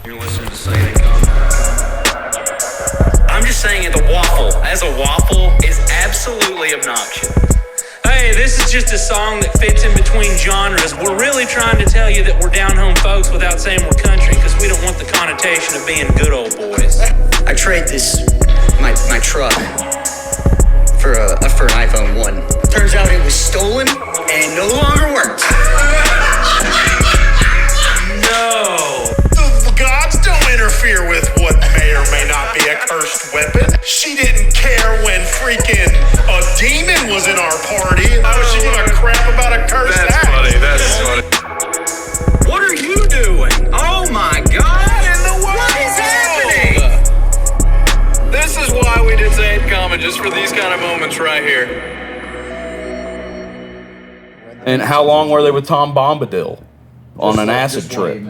You're listening to Say It Ain't I'm just saying it, the waffle, as a waffle, is absolutely obnoxious. Hey, this is just a song that fits in between genres. We're really trying to tell you that we're down-home folks without saying we're country, because we don't want the connotation of being good old boys. I trade my truck for an iPhone 1. Turns out it was stolen and no longer works. No. The gods don't interfere with what may or may not be a cursed weapon. She didn't care when freaking a demon was in our party. How was she gonna crap about a cursed act? That's funny. What are you doing? Oh my God! What is happening? This is why we did Say It Common, just for these kind of moments right here. And how long were they with Tom Bombadil on an acid trip?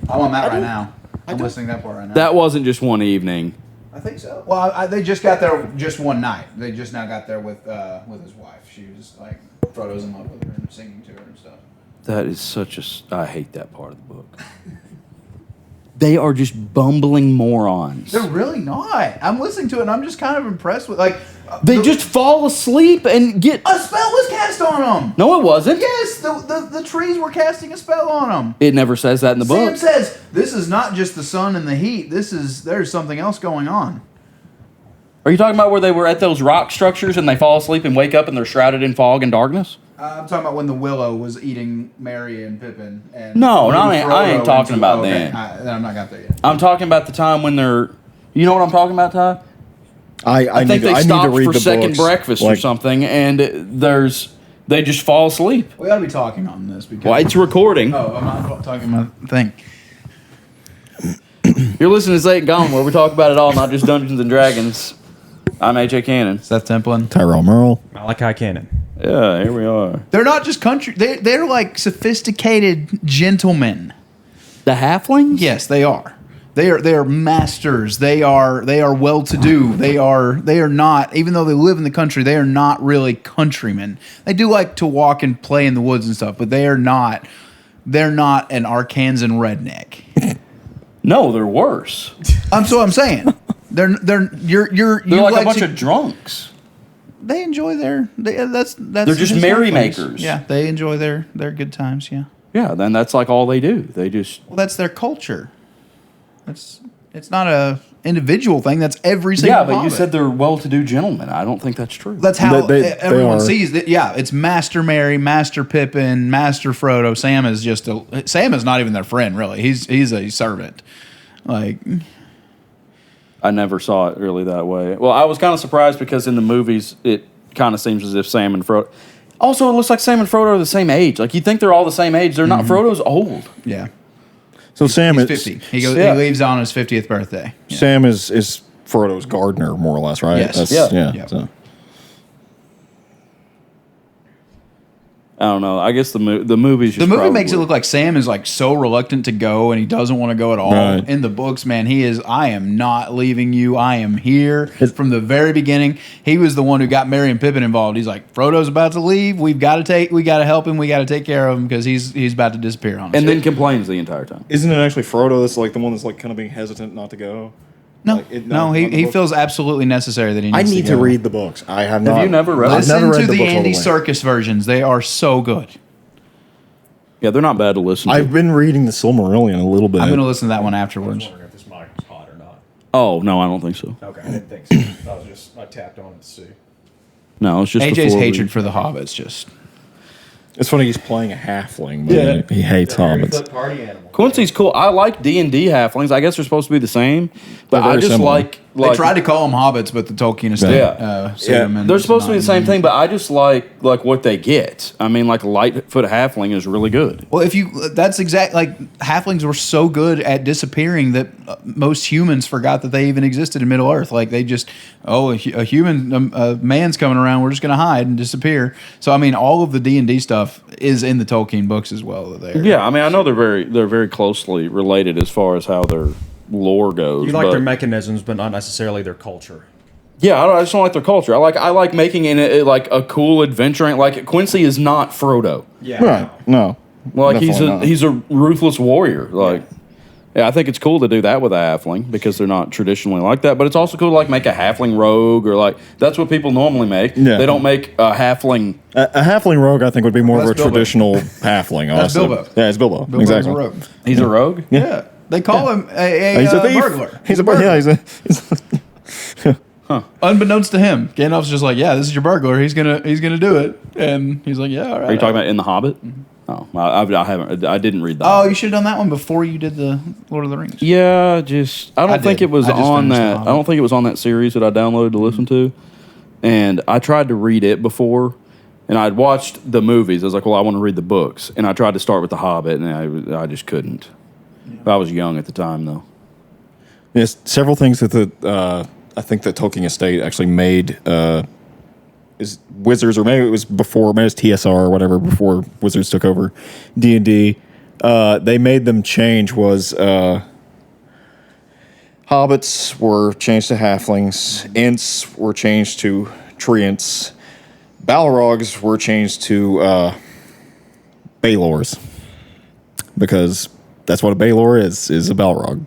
I'm on that right now. I'm listening to that part right now. That wasn't just one evening. I think so. Well, they just got there just one night. They just now got there with his wife. She was like Frodo's in love with her and singing to her and stuff. That is such a... I hate that part of the book. They are just bumbling morons. They're really not. I'm listening to it and I'm just kind of impressed with They just fall asleep and get... A spell was cast on them. No, it wasn't. Yes, the trees were casting a spell on them. It never says that in the Sam book. says, this is not just the sun and the heat. There's something else going on. Are you talking about where they were at those rock structures and they fall asleep and wake up and they're shrouded in fog and darkness? I'm talking about when the Willow was eating Merry and Pippin. And No, I Frodo ain't talking about okay. then. Then I'm not got there yet. I'm talking about the time when they're... You know what I'm talking about, Ty? I think they need to stopped read for the second books. breakfast or something, and they just fall asleep. We ought to be talking on this because... Well, it's recording. Oh, I'm not talking about the thing. You're listening to Say It Gone, where we talk about it all, not just Dungeons and Dragons. I'm AJ Cannon. Seth Templin. Tyrell Merle. Malachi Cannon. Yeah, here we are. They're not just country. They're like sophisticated gentlemen. The halflings? Yes, they are. They are masters. They are well-to-do. They are not, even though they live in the country, they are not really countrymen. They do like to walk and play in the woods and stuff, but they're not an Arkansan redneck. No, they're worse. So I'm saying. They're like a bunch of drunks. They enjoy that's They're just merrymakers. Yeah, they enjoy their good times, yeah. Yeah, then that's like all they do. They just... Well, that's their culture. It's not a individual thing. That's every single Yeah, but Hobbit. you said they're well-to-do gentlemen. I don't think that's true. That's how They everyone are. sees it. Yeah, it's Master Merry, Master Pippin, Master Frodo. Sam is not even their friend, really. He's a servant. Like, I never saw it really that way. Well, I was kind of surprised because in the movies, it kind of seems as if Sam and Frodo... Also, it looks like Sam and Frodo are the same age. Like, you think they're all the same age. They're not. Frodo's old. yeah. So Sam He's is 50. He leaves on his 50th birthday. Yeah. Sam is Frodo's gardener, more or less, right? Yes. Yeah. Yeah. So. I don't know. I guess the movie's just The movie probably... makes it look like Sam is like so reluctant to go and he doesn't want to go at all. Right. In the books, man, he is, I am not leaving you. I am here. From the very beginning, he was the one who got Merry and Pippin involved. He's like, Frodo's about to leave. We got to help him. We got to take care of him because he's about to disappear on us. And then complains the entire time. Isn't it actually Frodo that's like the one that's like kind of being hesitant not to go? No, Like, he feels absolutely necessary that he I needs need to to go. read the books. I have not. Have you never read I've them? never Listen read to the books all Andy way. Serkis versions. They are so good. Yeah, they're not bad to listen to. I've been reading the Silmarillion a little bit. I'm going to listen to that one I was afterwards. wondering if this mic was hot or not. Oh, no, I don't think so. Okay, I didn't think so. I tapped on it to see. No, it's just AJ's before hatred for the Hobbits just... It's funny he's playing a halfling, but he hates hobbits. Party animal. Quincy's cool. I like D&D halflings. I guess they're supposed to be the same, but They're I very just similar. like They tried to call them hobbits, but the Tolkien estate Yeah. sued them and they're supposed to be the same denied thing, but I just like what they get. I mean, like a Lightfoot halfling is really good. Well, that's exact. Like halflings were so good at disappearing that most humans forgot that they even existed in Middle Earth. Like they just, a human, a man's coming around. We're just gonna hide and disappear. So I mean, all of the D&D stuff is in the Tolkien books as well. Yeah, I mean, I know they're very closely related as far as how their lore goes. You like but their mechanisms, but not necessarily their culture. Yeah, I just don't like their culture. I like making it like a cool adventure. Like Quincy is not Frodo. Yeah. Right. No. Like Definitely not. he's a ruthless warrior. Like Yeah, I think it's cool to do that with a halfling because they're not traditionally like that. But it's also cool to like make a halfling rogue or like that's what people normally make. Yeah. They don't make a halfling. A halfling rogue, I think, would be more That's of a Bilbo. traditional halfling. That's also. Bilbo. Yeah, it's Bilbo. Bilbo's exactly. a rogue. He's a rogue. Yeah. They call him He's a thief. burglar. He's a burglar. Yeah, he's Unbeknownst to him, Gandalf's just like, yeah, this is your burglar. He's gonna do it, and he's like, yeah, all right. Are you talking about in the Hobbit? Oh, I haven't. I didn't read that. Oh, you should have done that one before you did the Lord of the Rings. Yeah, just I don't I think did. it was I just on finished The that. I Hobbit. don't think it was on that series that I downloaded to listen to. And I tried to read it before, and I'd watched the movies. I was like, well, I want to read the books, and I tried to start with The Hobbit, and I just couldn't. I was young at the time, though. Yes, several things that I think the Tolkien estate actually made is Wizards, or maybe it was before, maybe it was TSR or whatever, before Wizards took over D&D. They made them change was hobbits were changed to halflings, Ents were changed to treants, Balrogs were changed to Baelors, because that's what a Baelor is a Balrog.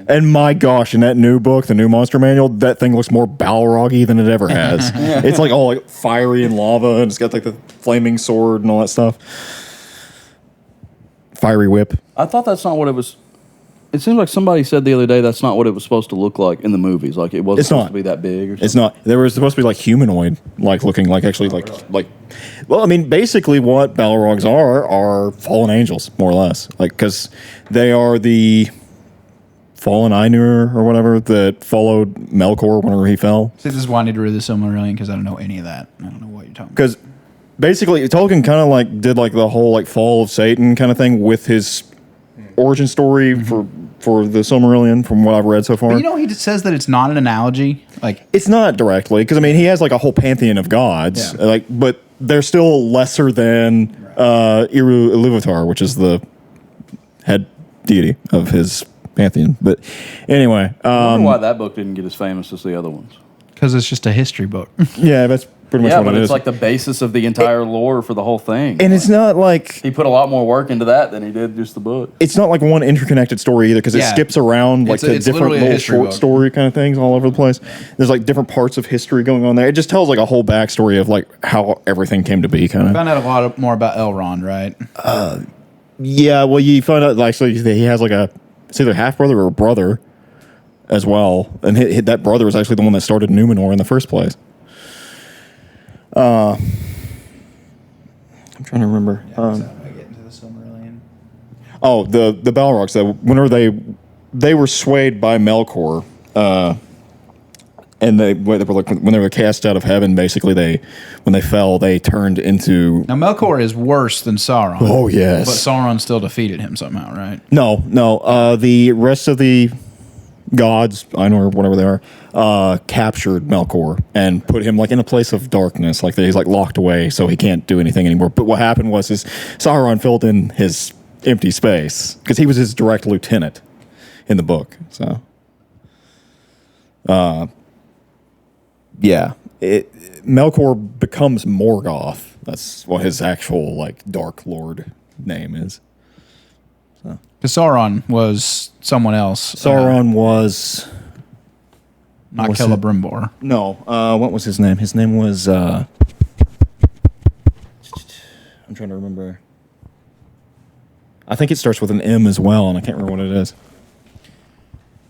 And my gosh, in that new book, the new monster manual, that thing looks more Balrog-y than it ever has. It's like all like fiery and lava, and it's got like the flaming sword and all that stuff. Fiery whip. I thought that's not what it was. It seems like somebody said the other day that's not what it was supposed to look like in the movies. Like it wasn't It's supposed not. to be that big or something. It's not. There was supposed to be like humanoid, like looking, like actually like. Well, I mean, basically, what Balrogs are fallen angels, more or less, like because they are the fallen Ainur or whatever that followed Melkor whenever he fell. See, this is why I need to read the Silmarillion because I don't know any of that. I don't know what you're talking about. Because basically, Tolkien kind of like did like the whole like fall of Satan kind of thing with his origin story for the Silmarillion, from what I've read so far. But you know, he just says that it's not an analogy. Like, It's not directly, because I mean he has like a whole pantheon of gods, Yeah. like, but they're still lesser than Iluvatar, which is the head deity of his pantheon. But anyway, I wonder why that book didn't get as famous as the other ones. because it's just a history book. yeah, that's pretty much Yeah, what but it it's is. like the basis of the entire lore for the whole thing. And it's not like He put a lot more work into that than he did just the book. it's not like one interconnected story either, because it Yeah. skips around like It's to different literally a little history short book. story kind of things all over the place. There's like different parts of history going on there. It just tells like a whole backstory of like how everything came to be, kind of. Found out a lot more about Elrond, right? Yeah, well, you find out actually that he has like it's either half brother or a brother as well, and that brother was actually the one that started Numenor in the first place. I'm trying to remember. I get into the Silmarillion. Oh, the Balrogs. Whenever they were swayed by Melkor, and they were like when they were cast out of heaven, basically when they fell, they turned into. Now, Melkor is worse than Sauron. Oh, yes. But Sauron still defeated him somehow, right? No. The rest of the gods, Ainur, whatever they are, captured Melkor and put him like in a place of darkness, like he's like locked away, so he can't do anything anymore. But what happened was Sauron filled in his empty space because he was his direct lieutenant in the book. So, yeah, Melkor becomes Morgoth. That's what his actual like Dark Lord name is. Because Sauron was someone else. Sauron was. Not was it? Celebrimbor. No, what was his name? His name was. I'm trying to remember. I think it starts with an M as well, and I can't remember what it is.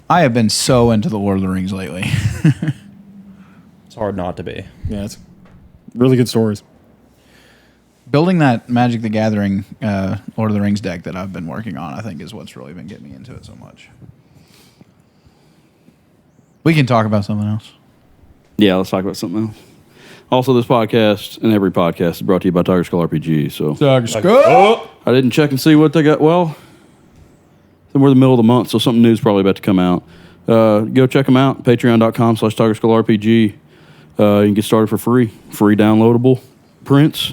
I have been so into the Lord of the Rings lately. It's hard not to be. Yeah, it's really good stories. Building that Magic the Gathering Lord of the Rings deck that I've been working on, I think, is what's really been getting me into it so much. We can talk about something else. Yeah, let's talk about something else. Also, this podcast and every podcast is brought to you by Tiger Skull RPG. So I didn't check and see what they got. Well, we're in the middle of the month, so something new is probably about to come out. Go check them out. Patreon.com/Tiger Skull RPG. You can get started for free. Free downloadable prints,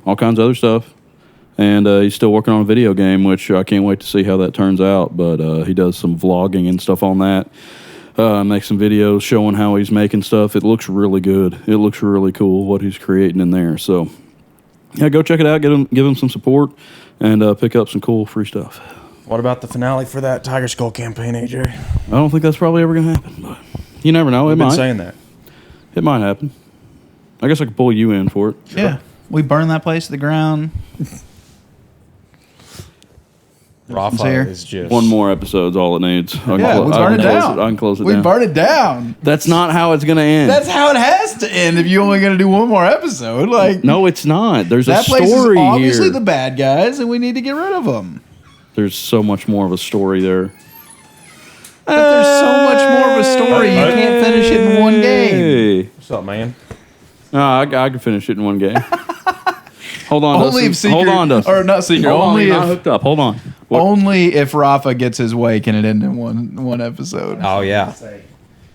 all kinds of other stuff. And he's still working on a video game, which I can't wait to see how that turns out. But he does some vlogging and stuff on that. Makes some videos showing how he's making stuff. It looks really good. It looks really cool what he's creating in there. So, yeah, go check it out. Give him some support and pick up some cool free stuff. What about the finale for that Tiger Skull campaign, AJ? I don't think that's probably ever gonna happen, but you never know. It I've been might. saying that. It might happen. I guess I could pull you in for it. Yeah. We burn that place to the ground. Rafa here. is just One more episode's all it needs. I Yeah, we burn it down. I can close it We down. burn it down. That's not how it's gonna end. That's how it has to end if you're only going to do one more episode. Like, no, it's not. There's that a place is story obviously here. the bad guys, and we need to get rid of them. There's so much more of a story there. But there's so much more of a story. You can't finish it in one game. Hey. What's up, man? No, I can finish it in one game. Hold on, Only Dustin. if Seeker, Hold on, Dustin. or not Seeker. Hold on, Only you're not if hooked up. Hold on. What? only if Rafa gets his way can it end in one episode. Oh yeah.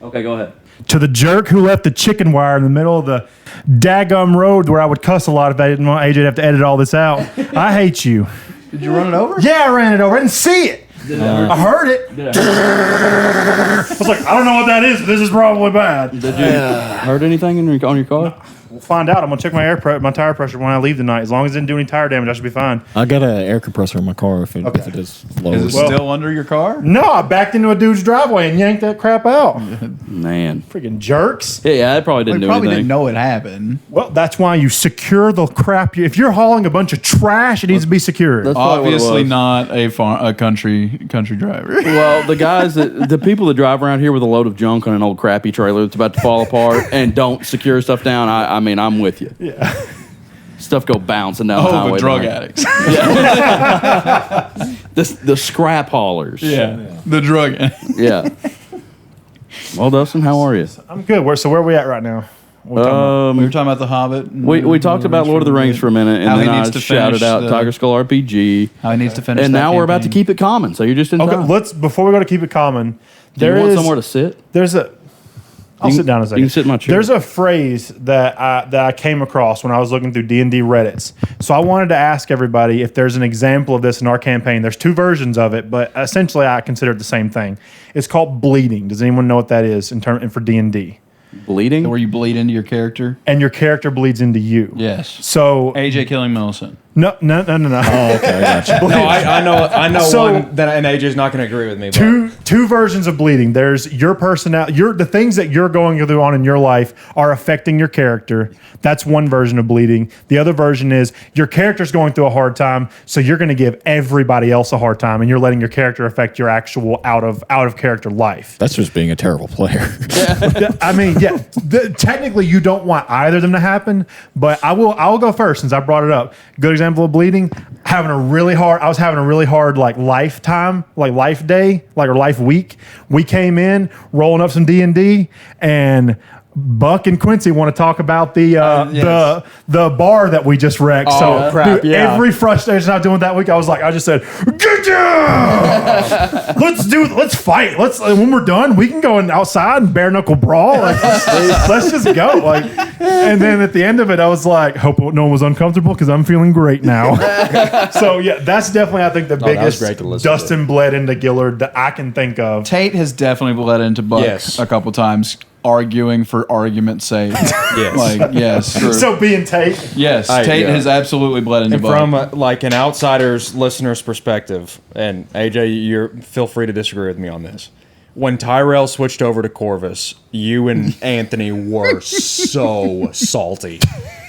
Okay, go ahead. To the jerk who left the chicken wire in the middle of the daggum road where I would cuss a lot if I didn't want AJ to have to edit all this out. I hate you. Did you run it over? Yeah, I ran it over. I didn't see it. I heard it. I was like, I don't know what that is, but this is probably bad. Did you heard anything on your car? We'll find out. I'm gonna check my tire pressure when I leave tonight. As long as it didn't do any tire damage, I should be fine. I got an air compressor in my car if it is low. Is it Well- still under your car? No, I backed into a dude's driveway and yanked that crap out. Man. Freaking jerks. Yeah, that probably We didn't do probably anything. didn't know it happened. Well, that's why you secure the crap. If you're hauling a bunch of trash, it needs to be secured. That's probably what it Obviously was. not a country driver. Well, the people that drive around here with a load of junk on an old crappy trailer that's about to fall apart and don't secure stuff down, I mean, I'm with you. Yeah. Stuff go bouncing down the Oh, highway. the drug man. addicts. The scrap haulers. Yeah, the drug. Yeah. Well, Dustin, how are you? I'm good. Where are we at right now? What are we talking about? We were talking about the Hobbit. and We talked about Lord of the Rings for a minute, and How he then I needs to shouted finish out the- Tiger Skull RPG, how he needs to finish. and that now we're about to campaign. keep it common. So you're just in Okay, time. before we go to keep it common, Do you want somewhere to sit? I'll You sit can- down a second. you can sit in my chair. There's a phrase that I came across when I was looking through D&D Reddits. So I wanted to ask everybody if there's an example of this in our campaign. There's two versions of it, but essentially I consider it the same thing. It's called bleeding. Does anyone know what that is and for D&D? Bleeding? where you bleed into your character. And your character bleeds into you. Yes. So AJ killing Millicent. no. Okay, I got you. No, I know So- one that and AJ's not going to agree with me. But Two versions of bleeding. There's your personality. The things that you're going through on in your life are affecting your character. That's one version of bleeding. The other version is your character's going through a hard time, so you're going to give everybody else a hard time, and you're letting your character affect your actual out of character life. That's just being a terrible player. I mean, yeah. Technically, you don't want either of them to happen, but I will go first since I brought it up. Good example of bleeding. I was having a really hard like life day, or life week. We came in rolling up some D&D, and Buck and Quincy want to talk about the bar that we just wrecked. So crap, yeah. every frustration I was doing that week, I just said, "Get down! Let's fight. When we're done, we can go outside and bare knuckle brawl. Like, let's just go." Like, and then at the end of it, I was like, "Hope no one was uncomfortable because I'm feeling great now." So yeah, that's definitely I think the that was biggest great to listen to. Dustin bled into Gillard that I can think of. Tate has definitely bled into Buck Yes. a couple times, arguing for argument's sake. Yes. Like, yes. So being Tate. Yes, Tate has absolutely bled into And Buck. from like an outsider's listener's perspective, and AJ, feel free to disagree with me on this. When Tyrell switched over to Corvus, you and Anthony were so salty,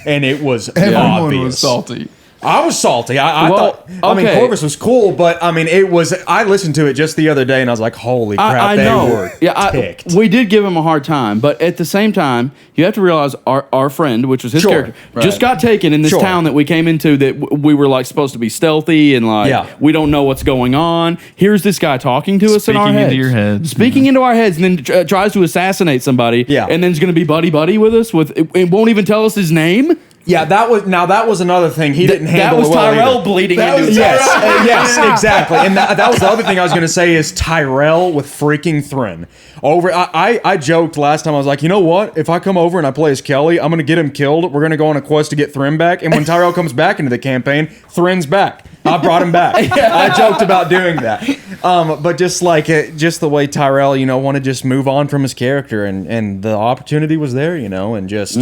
and it was Everyone obvious. was salty. I was salty. I Well, thought. I mean, okay. Corvus was cool, but I mean, it was. I listened to it just the other day, and I was like, "Holy crap!" I they know. were ticked. We did give him a hard time, but at the same time, you have to realize our friend, which was his Sure. character, just got taken in this Sure. town that we came into. That we were like supposed to be stealthy and like Yeah. we don't know what's going on. Here's this guy talking to us in our Speaking heads, into your heads. speaking into our heads, and then tries to assassinate somebody. Yeah. and then is going to be buddy with us with. It won't even tell us his name. Yeah, that was another thing he didn't handle. That was it well Tyrell either. bleeding That into was- his yes, exactly. And that was the other thing I was going to say is Tyrell with freaking Thryn. I joked last time. I was like, you know what? If I come over and I play as Kelly, I'm going to get him killed. We're going to go on a quest to get Thryn back. And when Tyrell comes back into the campaign, Thryn's back. I brought him back. I joked about doing that. But just like just the way Tyrell, wanted to just move on from his character, and the opportunity was there, and just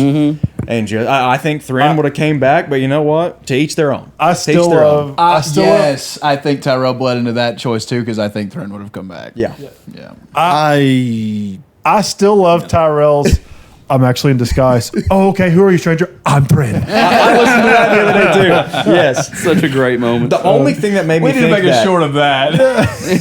And I think Thren would have came back, but you know what? To each their own. I To each still their own. love. I still love. Yes, I think Tyrell bled into that choice too because I think Thren would have come back. Yeah. Yeah. I still love Tyrell's. I'm actually in disguise. Oh, okay. Who are you, stranger? I'm Thren. I listened to that the other day too. Yes. Such a great moment. The only thing that made me We need to think make that, it short of that.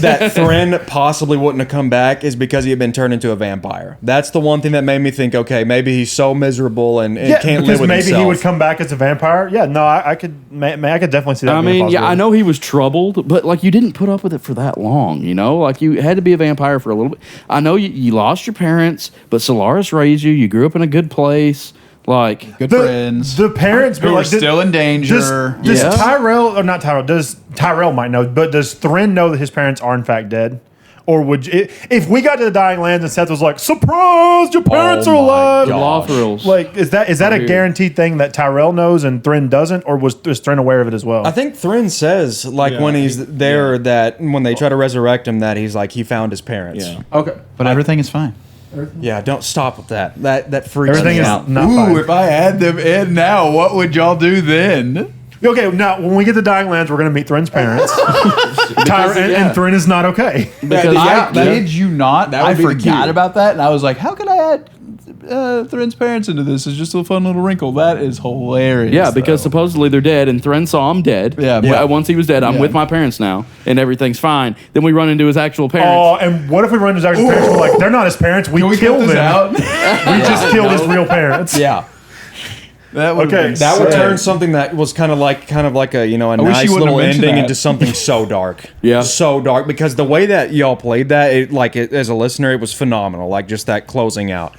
that Thren possibly wouldn't have come back is because he had been turned into a vampire. That's the one thing that made me think, okay, maybe he's so miserable and can't live with maybe himself. he would come back as a vampire. Yeah, no, I could definitely see that. I being a mean, yeah, I possibility. know he was troubled, but like you didn't put up with it for that long, you know? Like you had to be a vampire for a little bit. I know you lost your parents, but Solaris raised you. You grew up in a good place. Like, Good friends. The parents who but are like, still in danger. Does Yeah. Tyrell or not Tyrell? Does Tyrell might know, but does Thren know that his parents are in fact dead? Or would you, if we got to the dying lands and Seth was like, "Surprise, your parents Oh are my alive"? God. Lothril's. Like, is that a here. guaranteed thing that Tyrell knows and Thren doesn't, or is Thren aware of it as well? I think Thren says, like, when he's there, that when they try to resurrect him, that he's like, he found his parents. Yeah. Okay, But everything is fine. Yeah, don't stop with that. That freaks everything me is out. not Ooh, fine. if I had them in now, what would y'all do then? Okay, now when we get to dying lands, we're gonna meet Thren's parents. And Thren is not okay. because Did you not? That would I be the forgot cue. about that, and I was like, how could I add Thren's parents into this? It's just a fun little wrinkle. That is hilarious. yeah, because though. supposedly they're dead, and Thren saw him dead. Yeah, Well, but- once he was dead, I'm Yeah. with my parents now, and everything's fine. Then we run into his actual parents. Oh, and what if we run into his actual parents? We're like, they're not his parents. We Can we killed cut this them. out? We just killed his real parents. Yeah. That would Okay, be That would sick. turn something that was kind of like a wish a you nice wouldn't have little mentioned ending that. into something so dark. Yeah. So dark, because the way that y'all played that, as a listener, it was phenomenal. Like just that closing out.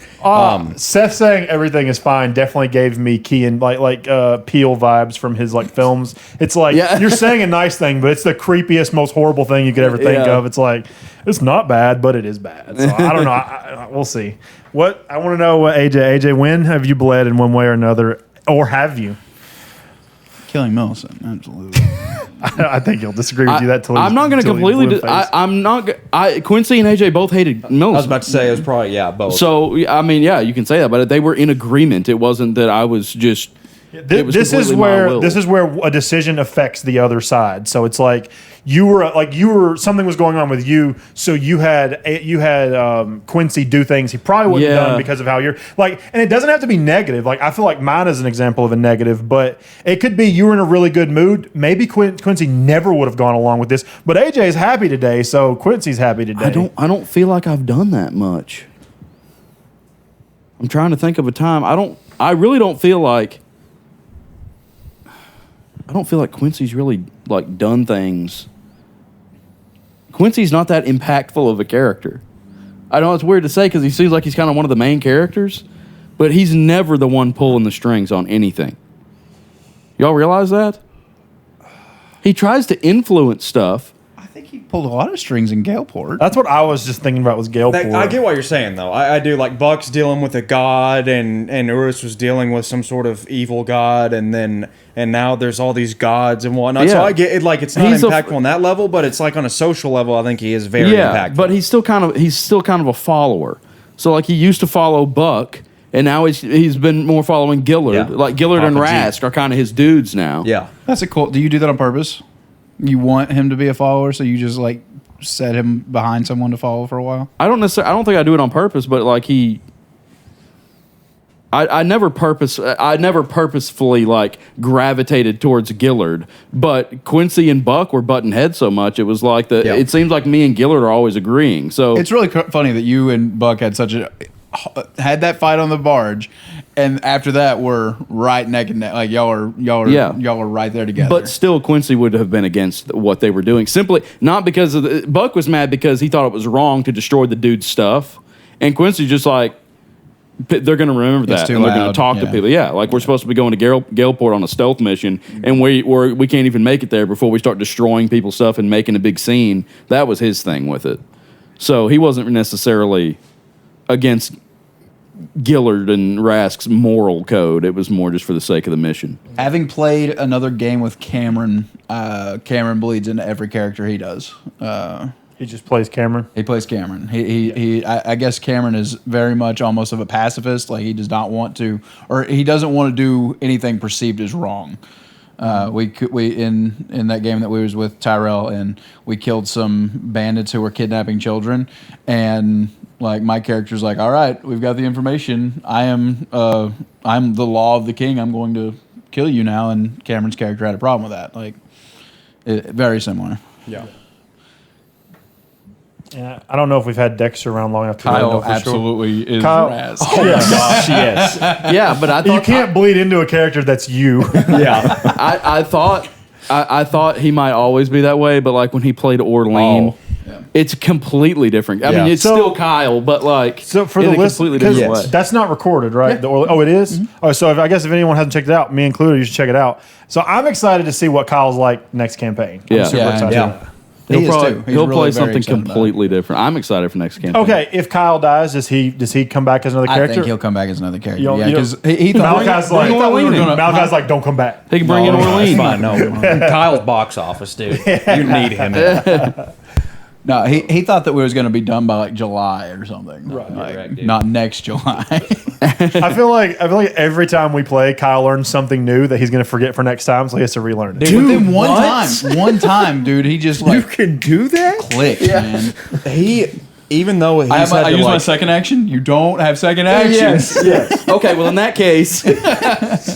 Seth saying everything is fine definitely gave me Key and Peele vibes from his like films. It's like Yeah. you're saying a nice thing, but it's the creepiest, most horrible thing you could ever think Yeah. of. It's like it's not bad, but it is bad. So I don't know. We'll see. What I want to know, AJ, when have you bled in one way or another, or have you? killing Millicent. Absolutely. I think he'll disagree with you. That till I'm not going to till he's completely. blue in the face. I'm not. Quincy and AJ both hated Millicent. I was about to say it was probably both. So I mean, yeah, you can say that, but they were in agreement. It wasn't that I was just. It was This is completely my where will. this is where a decision affects the other side. So it's like you were something was going on with you, so you had Quincy do things he probably wouldn't have Yeah. done because of how you're like. And it doesn't have to be negative. Like I feel like mine is an example of a negative, but it could be you were in a really good mood. Maybe Quincy never would have gone along with this, but AJ is happy today, so Quincy's happy today. I don't feel like I've done that much. I'm trying to think of a time. I really don't feel like. I don't feel like Quincy's really like done things. Quincy's not that impactful of a character. I know it's weird to say because he seems like he's kind of one of the main characters, but he's never the one pulling the strings on anything. Y'all realize that? He tries to influence stuff. I think he pulled a lot of strings in Galeport. That's what I was just thinking about was Galeport. I get what you're saying, though. I do. Like, Buck's dealing with a god, and Urus was dealing with some sort of evil god, and now there's all these gods and whatnot. So Yeah. I get it. Like, it's not He's a- impactful on that level, but it's like on a social level, I think he is very Yeah, impactful. but he's still kind of a follower. So like he used to follow Buck, and now he's been more following Gillard. Yeah. Like Gillard and Papa G. Rask are kind of his dudes now. yeah. That's a cool. Do you do that on purpose? You want him to be a follower, so you just like set him behind someone to follow for a while? I don't think I do it on purpose, but like I never purposefully like gravitated towards Gillard, but Quincy and Buck were butting heads so much it was like Yeah. it seems like me and Gillard are always agreeing. So It's really funny that you and Buck had had that fight on the barge, and after that we're right neck and neck. Like y'all are right there together. But still, Quincy would have been against what they were doing. Simply not because of Buck was mad because he thought it was wrong to destroy the dude's stuff, and Quincy just like they're going to remember It's that too and they're going loud, to talk to yeah. people. Yeah, like we're supposed to be going to Galeport on a stealth mission, and we can't even make it there before we start destroying people's stuff and making a big scene. That was his thing with it. So he wasn't necessarily against Gillard and Rask's moral code. It was more just for the sake of the mission. having played another game with Cameron, Cameron bleeds into every character he does. He just plays Cameron. He plays Cameron. I guess Cameron is very much almost of a pacifist. Like he does not want to, or he doesn't want to do anything perceived as wrong. We in that game that we was with Tyrell, and we killed some bandits who were kidnapping children, and like my character's like, all right, we've got the information. I'm the law of the king. I'm going to kill you now. And Cameron's character had a problem with that. Like, very similar. Yeah. Yeah, I don't know if we've had Dexter around long enough to really know Kyle for sure. absolutely is Kyle- Raz. Oh my gosh, yes. Yeah, but I thought You can't bleed into a character that's you. Yeah. I thought he might always be that way, but like when he played Orlean, it's completely different. I mean, it's So- still Kyle, but like So for in the a list, completely because different way. that's not recorded, right? Oh, it is? Oh, so I guess if anyone hasn't checked it out, me included, you should check it out. So I'm excited to see what Kyle's like next campaign. I'm Yeah. super Yeah, excited. yeah. He is too. He's He'll really play very something excited about it. completely different. I'm excited for next campaign. Okay, if Kyle dies, does he come back as another I character? think he'll come back as another character. You don't- Yeah, you because don't- he thought Malachi's we like, thought we were gonna- Malachi's like, don't come back. They can bring in It's Orlean. fine. No, Kyle's box office, dude. You need him. No, he thought that we was going to be done by like July or something. Right, correct, dude. not next July. I feel like every time we play, Kyle learns something new that he's going to forget for next time, so he has to relearn it. Dude, within one time, dude, he just like You can do that? clicked, man. He, even though he's I use my second action. You don't have second action. yes. Okay, well in that case,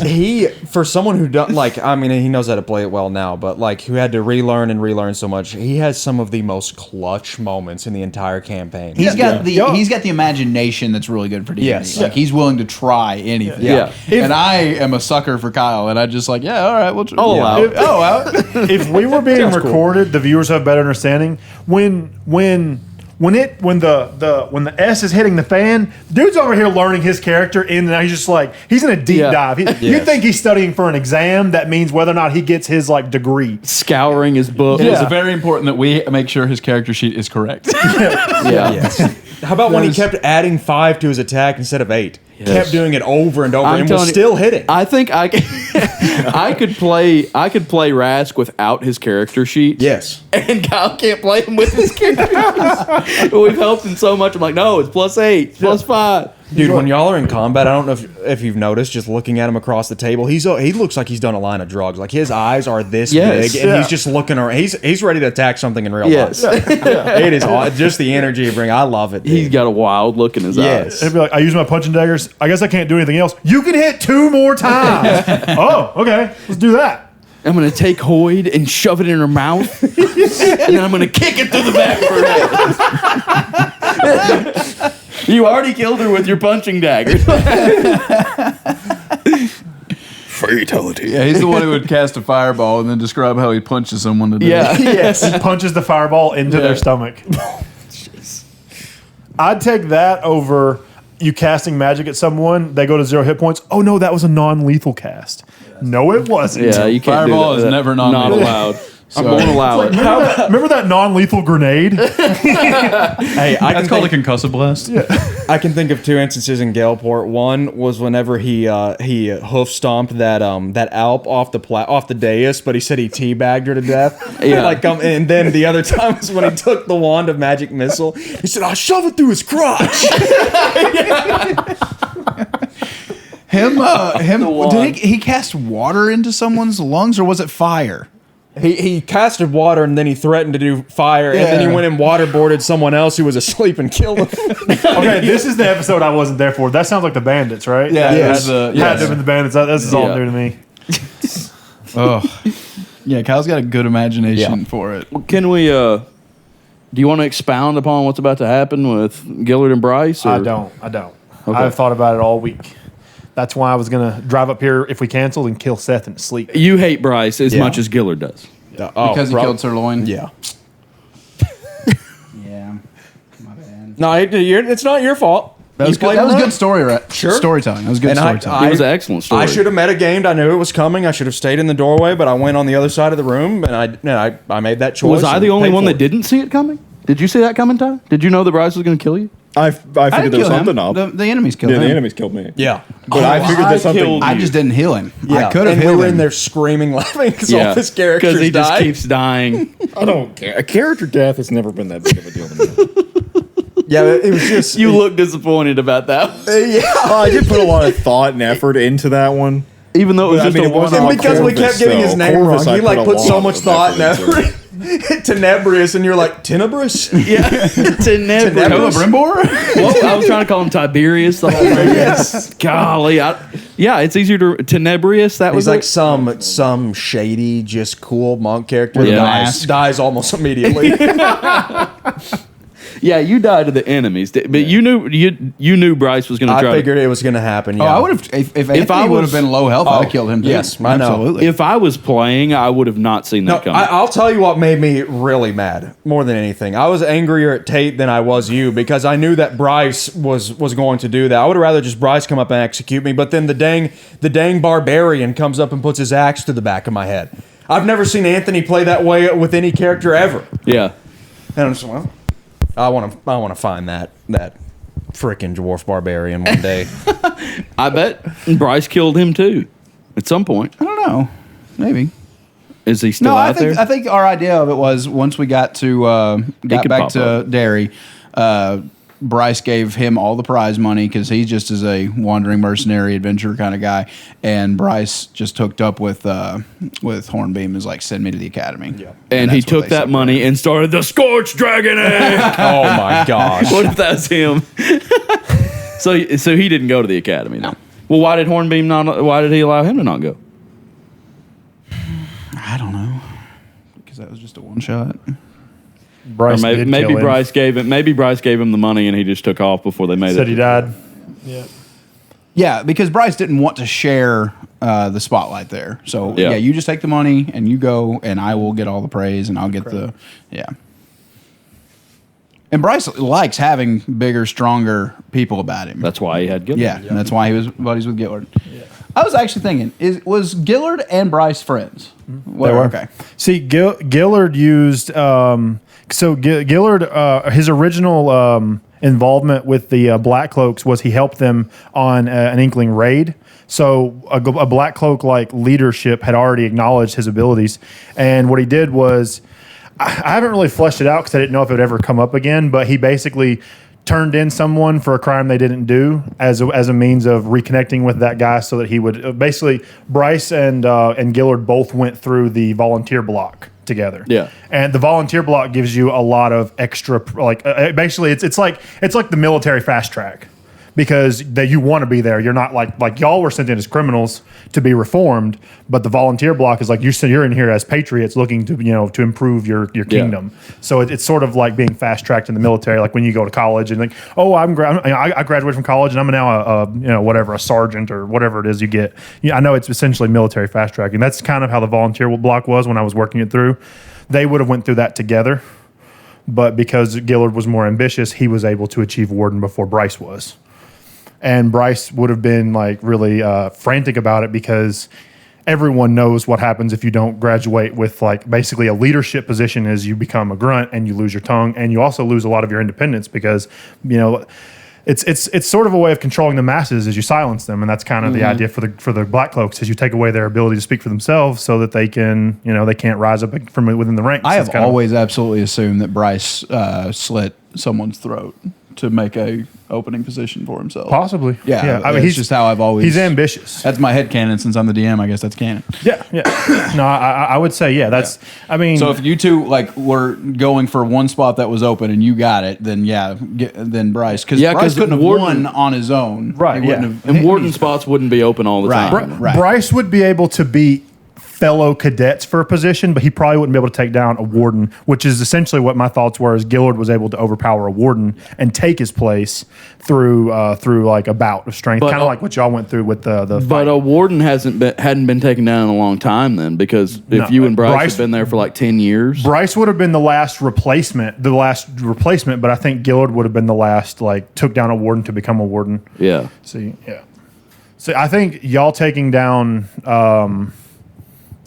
He, for someone who don't like, I mean, he knows how to play it well now, but like who had to relearn so much, he has some of the most clutch moments in the entire campaign. He's got the imagination that's really good for D&D. Yes. Like he's willing to try anything. Yeah. And I am a sucker for Kyle, and I just like, yeah, all right, we'll I'll allow it. If we were being recorded, the viewers have better understanding. When the S is hitting the fan, dude's over here learning his character, and now he's just like he's in a deep Yeah. dive. You'd think he's studying for an exam. That means whether or not he gets his like degree. scouring his book. It is Yeah. very important that we make sure his character sheet is correct. Yeah. How about when he kept adding 5 to his attack instead of 8? Kept doing it over and over I'm and telling was you, still hitting. I think I could play Rask without his character sheet. Yes. And Kyle can't play him with his character sheet. But we've helped him so much. I'm like, no, it's +8, +5. Dude, when y'all are in combat, I don't know if you've noticed, just looking at him across the table, he looks like he's done a line of drugs. Like his eyes are this Yes. big, and he's just looking around. He's ready to attack something in real Yes. life. It is just the energy you bring. I love it. Dude. He's got a wild look in his Yes. eyes. He'd be like, I use my punching daggers. I guess I can't do anything else. You can hit 2 more times. Oh, okay, let's do that. I'm going to take Hoyd and shove it in her mouth. And then I'm going to kick it through the back of her head. You already killed her with your punching dagger. Fatality. Yeah, he's the one who would cast a fireball and then describe how he punches someone to death. Yeah. Yes. He punches the fireball into their stomach. I'd take that over you casting magic at someone. They go to 0 hit points. Oh no, that was a non-lethal cast. No, it wasn't. Yeah, you can't Fireball do is that. never Not non-lethal. allowed. I'm going to allow it. Remember that non-lethal grenade? Hey, That's called a concussive blast. I can think of 2 instances in Galeport. One was whenever he hoof stomped that Alp off the dais, but he said he teabagged her to death. Yeah. And then the other time was when he took the wand of magic missile. He said, "I'll shove it through his crotch." Him wand. did he cast water into someone's lungs, or was it fire? He casted water and then he threatened to do fire, and then he Yeah. went and waterboarded someone else who was asleep and killed him. Okay, this is the episode I wasn't there for. That sounds like the Bandits, right? Yeah, Yes. Had to have been the Bandits. This is all Yeah. new to me. Oh, yeah. Kyle's got a good imagination Yeah. for it. Can we, do you want to expound upon what's about to happen with Gillard and Bryce? Or? I don't. Okay. I've thought about it all week. That's why I was gonna drive up here if we canceled and kill Seth in his sleep. You hate Bryce as much as Gillard does. Because he killed Sirloin. Yeah. Yeah. My bad. No, it's not your fault. That was You good. played That was right. good storytelling. That was good And storytelling. It was an excellent story. I should have metagamed. I knew it was coming. I should have stayed in the doorway, but I went on the other side of the room, and I made that choice. Was I and the only paid one for that it. didn't see it coming? Did you see that coming, Ty? Did you know that Bryce was going to kill you? I I figured didn't there was kill him. something up. The enemies killed Yeah, him. the enemies killed me. Yeah. But I figured that something. I just didn't heal him. Yeah. I could have And we healed were him. in there screaming, laughing because all his characters he just died. keeps dying. I don't care. A character death has never been that big of a deal to me. Yeah, it was just You look disappointed about that, Oh, I did put a lot of thought and effort into that one. even though it was I just mean, a it wasn't one-off. like because we kept Corvus, getting his though. name Corvus, wrong. I He like a put so lot much of thought effort in Tenebrius, and you're like Tenebrous. Yeah, Tenebrous. Brimbor? Well, I was trying to call him Tiberius the whole thing. Yes. Golly, yeah, it's easier to Tenebrius. That was He's like it? some shady, just cool monk character. Yeah. that dies almost immediately. Yeah, you died to the enemies, but you knew Bryce was going to I try. figured it was going to happen. Oh, Yeah. I would have. If Anthony I would was- have been low health, I'd have killed him too. yes, I know. Absolutely. If I was playing, I would have not seen No, that coming. I'll tell you what made me really mad more than anything. I was angrier at Tate than I was you because I knew that Bryce was going to do that. I would have rather just Bryce come up and execute me, but then the dang barbarian comes up and puts his axe to the back of my head. I've never seen Anthony play that way with any character ever. Yeah. And I'm just well, I want to find that freaking dwarf barbarian one day. I bet Bryce killed him too at some point. I don't know. Maybe. Is he still No, out there? I think our idea of it was once we got to got could back pop to up. Derry, Bryce gave him all the prize money because he just is a wandering mercenary adventurer kind of guy, and Bryce just hooked up with Hornbeam is like send me to the academy. Yeah. and he took that money and started the Scorched Dragon Egg. Oh my gosh. What if that's him? so he didn't go to the academy. No. Well, why did Hornbeam not? Why did he allow him to not go? I don't know because that was just a one shot. Bryce Or did maybe kill him. Bryce gave him. Maybe Bryce gave him the money and he just took off before they made Said it. he died. Yeah, because Bryce didn't want to share the spotlight there. So Yeah. yeah, you just take the money and you go, and I will get all the praise, and I'll get the And Bryce likes having bigger, stronger people about him. That's why he had Gillard. Yeah, and that's why he was buddies with Gillard. I was actually thinking, was Gillard and Bryce friends? Well, They were. okay. See, Gillard used Gillard. His original involvement with the Black Cloaks was he helped them on an Inkling raid. So a Black Cloak like leadership had already acknowledged his abilities, and what he did was, I haven't really fleshed it out because I didn't know if it would ever come up again. But he basically turned in someone for a crime they didn't do as a means of reconnecting with that guy, so that he would basically Bryce and Gillard both went through the volunteer block together. Yeah. And the volunteer block gives you a lot of extra basically it's like the military fast track, because that you want to be there. You're not like y'all were sent in as criminals to be reformed, but the volunteer block is like you're in here as patriots looking to to improve your kingdom. So it's sort of like being fast tracked in the military, like when you go to college and like, oh, I graduated from college and I'm now a sergeant or whatever it is you get. I know it's essentially military fast tracking. That's kind of how the volunteer block was when I was working it through. They would have went through that together, but because Gillard was more ambitious, he was able to achieve warden before Bryce was. And Bryce would have been like really frantic about it, because everyone knows what happens if you don't graduate with like basically a leadership position is you become a grunt and you lose your tongue, and you also lose a lot of your independence, because it's sort of a way of controlling the masses as you silence them, and that's kind of the idea for the Black Cloaks, is you take away their ability to speak for themselves so that they can they can't rise up from within the ranks. I It's have kind of- always absolutely assumed that Bryce slit someone's throat to make a opening position for himself. possibly Yeah, I mean that's he's just how I've always. he's ambitious. That's my headcanon since I'm the DM. I guess that's canon. Yeah. No, I would say that's. I mean, So if you two were going for one spot that was open and you got it, then then Bryce, because Yeah, Bryce 'cause couldn't have Warden- won on his own, Right, He wouldn't yeah. have- And warden spots wouldn't be open all the Right. time. Right. Bryce would be able to beat fellow cadets for a position, but he probably wouldn't be able to take down a warden, which is essentially what my thoughts were. Is Gillard was able to overpower a warden and take his place through like a bout of strength, But, kind of like what y'all went through with the But fight. a warden hadn't been taken down in a long time then, because if No, you and Bryce Bryce- had been there for like 10 years. Bryce would have been the last replacement, but I think Gillard would have been the last took down a warden to become a warden. Yeah. See, I think y'all taking down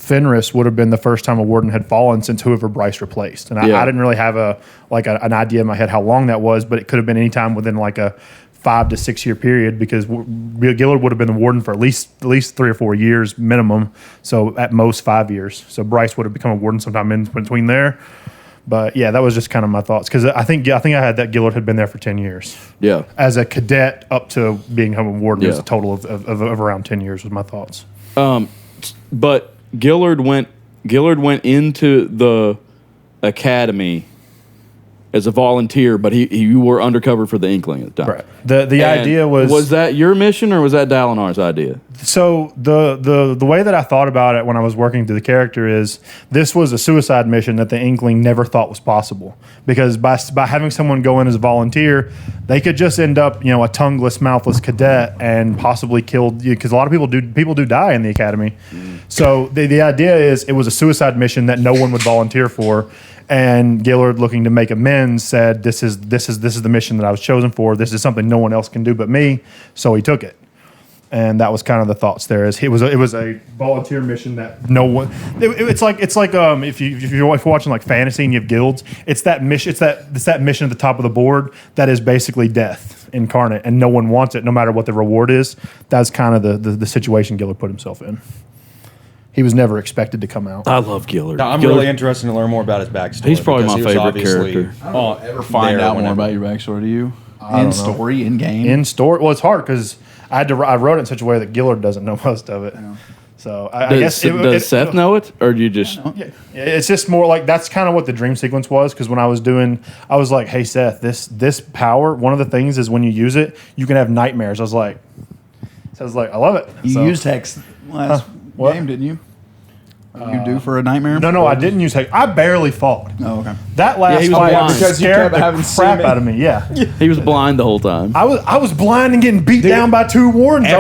Fenris would have been the first time a warden had fallen since whoever Bryce replaced. And Yeah. I didn't really have an idea in my head how long that was, but it could have been any time within like a 5 to 6 year period because Gillard would have been the warden for at least 3 or 4 years minimum. So at most 5 years. So Bryce would have become a warden sometime in between there. But yeah, that was just kind of my thoughts because I think I had that Gillard had been there for 10 years. Yeah. As a cadet up to being a warden, it was Yeah. a total of around 10 years was my thoughts. But Gillard went into the academy as a volunteer, but you were undercover for the Inkling at the time. Right. The And idea was that your mission or was that Dalinar's idea? so the way that I thought about it when I was working through the character is this was a suicide mission that the Inkling never thought was possible because by having someone go in as a volunteer, they could just end up a tongueless, mouthless cadet and possibly killed because a lot of people do die in the academy. So the idea is it was a suicide mission that no one would volunteer for. And Gillard, looking to make amends, said, "This is the mission that I was chosen for. This is something no one else can do but me." So he took it, and that was kind of the thoughts there. Is it was a volunteer mission that no one. It's like if you're watching like fantasy and you have guilds, it's that mission. It's that mission at the top of the board that is basically death incarnate, and no one wants it, no matter what the reward is. That's kind of the situation Gillard put himself in. He was never expected to come out. I love Gillard. I'm Gillard- really interested to learn more about his backstory. He's probably because my he was favorite obviously character. Ever find out more about your backstory? Do you in story, in game? In story, well, it's hard because I wrote it in such a way that Gillard doesn't know most of it. So I guess does Seth know it, or do you just? Yeah, it's just more like that's kind of what the dream sequence was. Because when I was was like, "Hey Seth, this power. One of the things is when you use it, you can have nightmares." I was like, "I love it." You used Hex last what? game, didn't you? You do for a nightmare? No, I didn't use Hex. I barely fought. Oh, okay. That last he was fight blind. Because you scared kept the having crap semen. out of me. Yeah. He was blind the whole time. I was blind and getting beat down by 2 wardens. I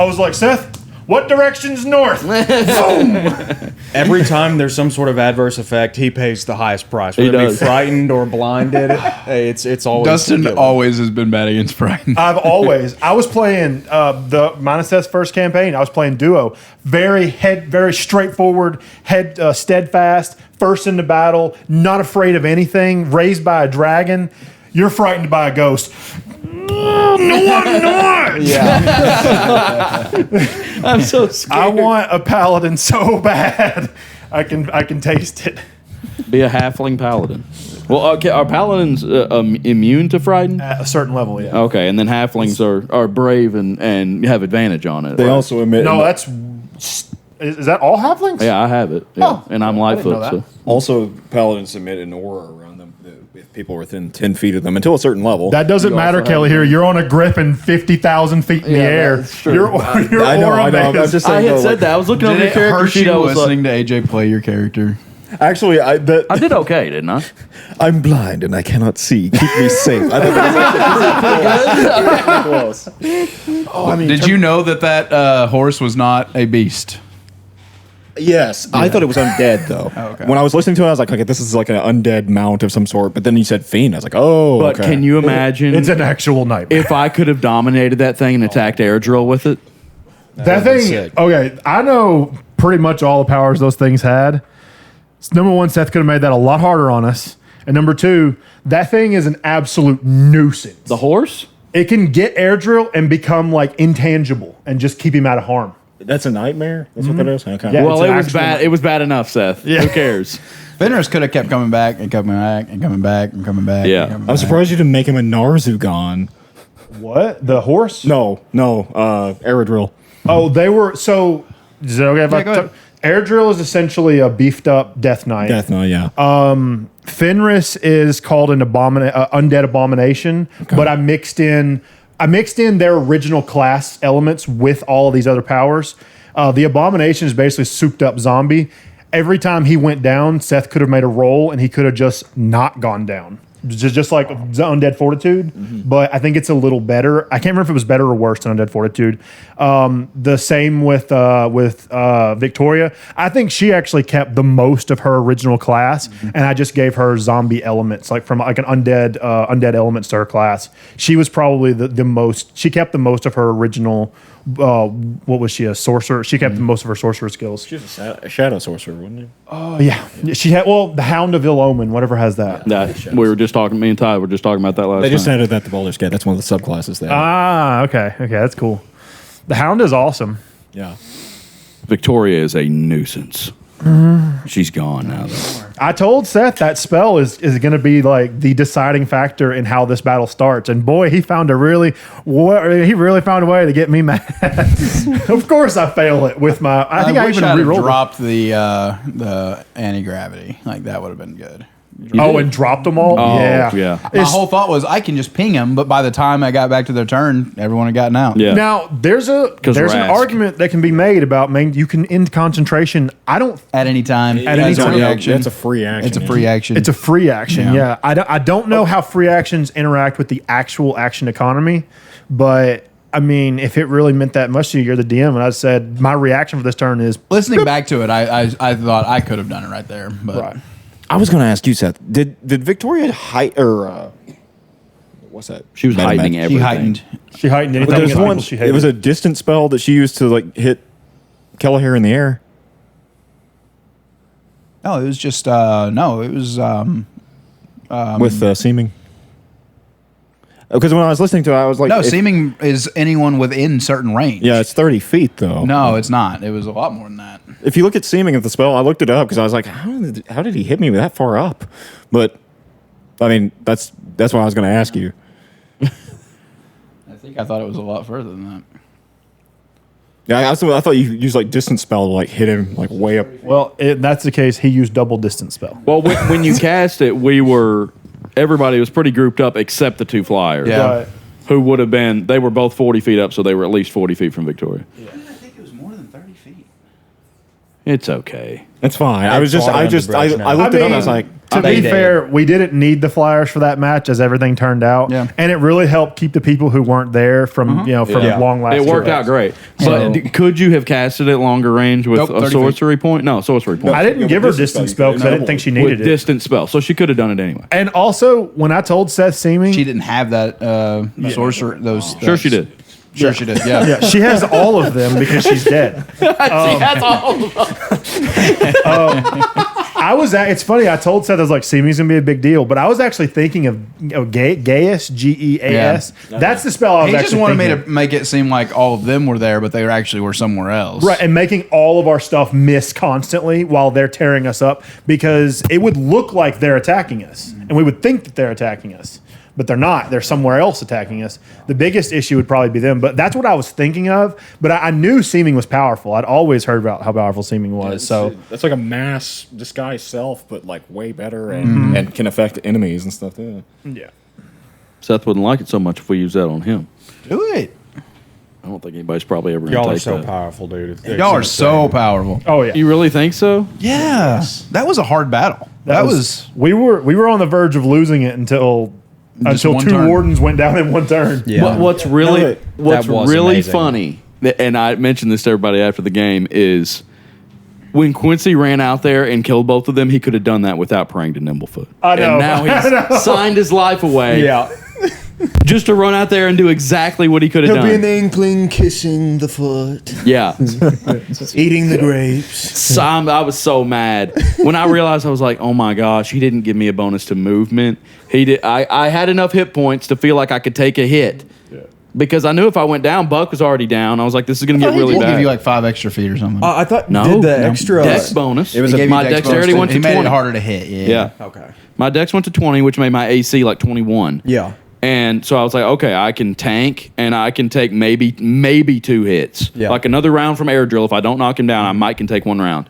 was like, Seth, what direction's north? Every time there's some sort of adverse effect, he pays the highest price. Whether it be does. frightened or blinded, it's always Dustin Gillard. always has been bad against Brian. I was playing the minus Seth's first campaign. I was playing duo, very straightforward, steadfast, first into battle, not afraid of anything, raised by a dragon. You're frightened by a ghost. No, I'm not. I'm so scared. I want a paladin so bad. I can taste it. Be a halfling paladin. Well, okay, are paladins immune to frighten? At a certain level, yeah. Okay, and then halflings are brave and have advantage on it. They also emit. No, that's is that all halflings? Yeah, I have it. Yeah. Oh, and I'm I didn't know Lightfoot. that. So. Also, paladins emit an aura around them if people are within 10 feet of them until a certain level. That doesn't You matter, also Kelly. have- Here, you're on a griffin, 50,000 feet in the air. that's true. Your I know. aura I'm is- just I saying. had though, said like- that. I was looking over Did your it character hurt sheet. I you was listening like, to AJ play your character? Actually, I did okay, didn't I? I'm blind and I cannot see. Keep me safe. I thought that was pretty close. Oh, did you know that horse was not a beast? Yes, I thought it was undead though. okay. When I was listening to it, I was like, okay, this is like an undead mount of some sort. But then you said fiend. I was like, oh, But okay. can you imagine It's an actual nightmare. if I could have dominated that thing and attacked Airdrill with it? That been thing, sick. okay, I know pretty much all the powers those things had. Number one, Seth could have made that a lot harder on us. And number two, that thing is an absolute nuisance. The horse? It can get air drill and become like intangible and just keep him out of harm. That's a nightmare. That's what that is. Okay. Yeah. Well, it's it an was actual- bad. It was bad enough, Seth. Yeah. Who cares? Fenris could have kept coming back and coming back and coming back and coming back. Yeah. and coming I'm back. surprised you didn't make him a Narzugon. What? The horse? No, Aerodrill. Oh, they were so. Is it okay if Yeah, I go ahead. Air drill is essentially a beefed up Death Knight. Death Knight, yeah. Fenris is called an undead abomination, but I mixed in their original class elements with all of these other powers. The abomination is basically souped up zombie. Every time he went down, Seth could have made a roll and he could have just not gone down. Just like Undead Fortitude, but I think it's a little better. I can't remember if it was better or worse than Undead Fortitude. The same with Victoria. I think she actually kept the most of her original class, and I just gave her zombie elements, like from like an undead elements to her class. She was probably the most. She kept the most of her original what was she, a sorcerer? She kept most of her sorcerer skills. She was a shadow sorcerer, wasn't he? Oh yeah, she had the Hound of Ill Omen, whatever has that. That we were just talking. Me and Ty were just talking about that last. They just time. added that to Baldur's Gate. That's one of the subclasses there. Okay, that's cool. The Hound is awesome. Yeah. Victoria is a nuisance. She's gone now, though. I told Seth that spell is going to be like the deciding factor in how this battle starts, and boy, he found a really found a way to get me mad. Of course, I fail it with my. I think I wish even I'd have rerolled. dropped the anti-gravity. Like that would have been good. And dropped them all. Oh, yeah. yeah. My whole thought was I can just ping them, but by the time I got back to their turn, everyone had gotten out. Yeah. Now there's an Rask. argument that can be made about you can end concentration. I don't. At any time. At any as a time. reaction. That's a free action. It's a free action. It's a free action. Yeah. Yeah. I don't know how free actions interact with the actual action economy, but. I mean, if it really meant that much to you, you're the DM, and I said my reaction for this turn is Listening back to it, I thought I could have done it right there. But right. I was going to ask you, Seth. Did Victoria what's that? She was heightening she everything. heightened. She heightened anything There was against one. people she hated. It was a distant spell that she used to like hit Kelleher in the air. No, it was just no, it was With seeming. Because when I was listening to it, I was like, no, seeming is anyone within certain range. Yeah, it's 30 feet though. No, it's not. It was a lot more than that. If you look at seeming of the spell, I looked it up because I was like, how did he hit me that far up? But I mean, that's what I was going to ask you. I thought it was a lot further than that. Yeah, I thought you used like distance spell to like hit him like way up. Well, if that's the case, he used double distance spell. Well, when you cast it, everybody was pretty grouped up except the two flyers. Yeah. Right. Who would have been, they were both 40 feet up, so they were at least 40 feet from Victoria. I think it was more than 30 feet. It's okay. That's fine. I looked it up. I was like, To be fair, we didn't need the flyers for that match, as everything turned out, Yeah. and it really helped keep the people who weren't there from long lasting. It worked out great. But could you have casted it longer range with Nope, a 30 feet. sorcery point? No, sorcery point. I didn't give her distance spell because I didn't think she needed With it. distance spell. So she could have done it anyway. And also, when I told Seth Seeming, She didn't have that sorcerer. Those Sure she did. Sure she did. Yeah. yeah, she has all of them because she's dead. That's all. It's funny. I told Seth I was like, Seeming's gonna be a big deal, but I was actually thinking of Gaius, Geas. That's the spell I was He actually just wanted me thinking. to make it seem like all of them were there, but they actually were somewhere else. Right, and making all of our stuff miss constantly while they're tearing us up, because it would look like they're attacking us, and we would think that they're attacking us, but they're not. They're somewhere else attacking us. The biggest issue would probably be them, but that's what I was thinking of. But I knew Seeming was powerful. I'd always heard about how powerful Seeming was. So that's like a mass disguise self, but like way better and can affect enemies and stuff. Yeah. yeah, Seth wouldn't like it so much if we use that on him. Do it. I don't think anybody's probably ever going Y'all to are take so that. powerful, dude. Y'all are so powerful. oh yeah. You really think so? Yeah. That was a hard battle. That was we were on the verge of losing it until Just two one turn. wardens went down in one turn. Yeah. What's really was amazing. funny, and I mentioned this to everybody after the game, is when Quincy ran out there and killed both of them, he could have done that without praying to Nimblefoot. I know. And now I know. he's signed his life away Yeah. just to run out there and do exactly what he could have done. inkling kissing the foot, Yeah. eating the grapes. So I was so mad. When I realized, I was like, oh my gosh, he didn't give me a bonus to movement. He did. I had enough hit points to feel like I could take a hit. Because I knew if I went down, Buck was already down. I was like, this is going to get really We'll bad. give you like 5 extra feet or something. I thought No. did the No. extra Dex bonus. He gave you my dex dexterity bonus. went to He made 20. it harder to hit. Yeah. Okay. My dex went to 20, which made my AC like 21. Yeah. And so I was like, okay, I can tank and I can take maybe 2 hits. Yeah. Like another round from air drill. If I don't knock him down, I might can take 1 round.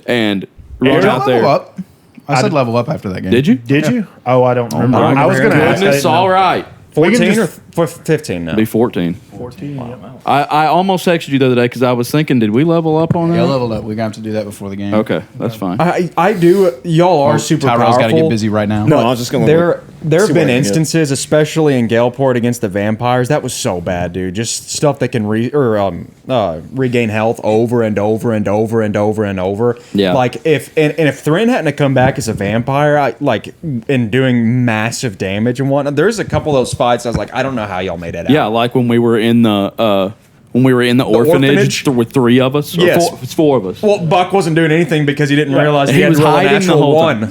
And run Did you out there. level up? I said level up after that game. Did you? Did you? Oh, I don't remember. my I was going to ask. I Goodness, didn't know. all right. We can 14 just- or 15 now? Be 14. 14. Yeah. I almost texted you the other day because I was thinking, did we level up on that? Yeah, leveled up. We're gonna have to do that before the game. Okay, that's fine. I do. Y'all are super Tyrell's powerful. got to get busy right now. No, I was just going There have see been what I can get. instances, especially in Galeport against the vampires, that was so bad, dude. Just stuff that can regain health over and over and over and over and over. Yeah. Like if Thrin hadn't have come back as a vampire, and doing massive damage and whatnot, there's a couple of those fights I was like, I don't know how y'all made it out. Yeah, like when we were in the when we were in the orphanage, with 3 of us. Or Yes. it's 4 of us. Well, Buck wasn't doing anything because he didn't realize he He had was to roll a hiding the natural whole 1. time.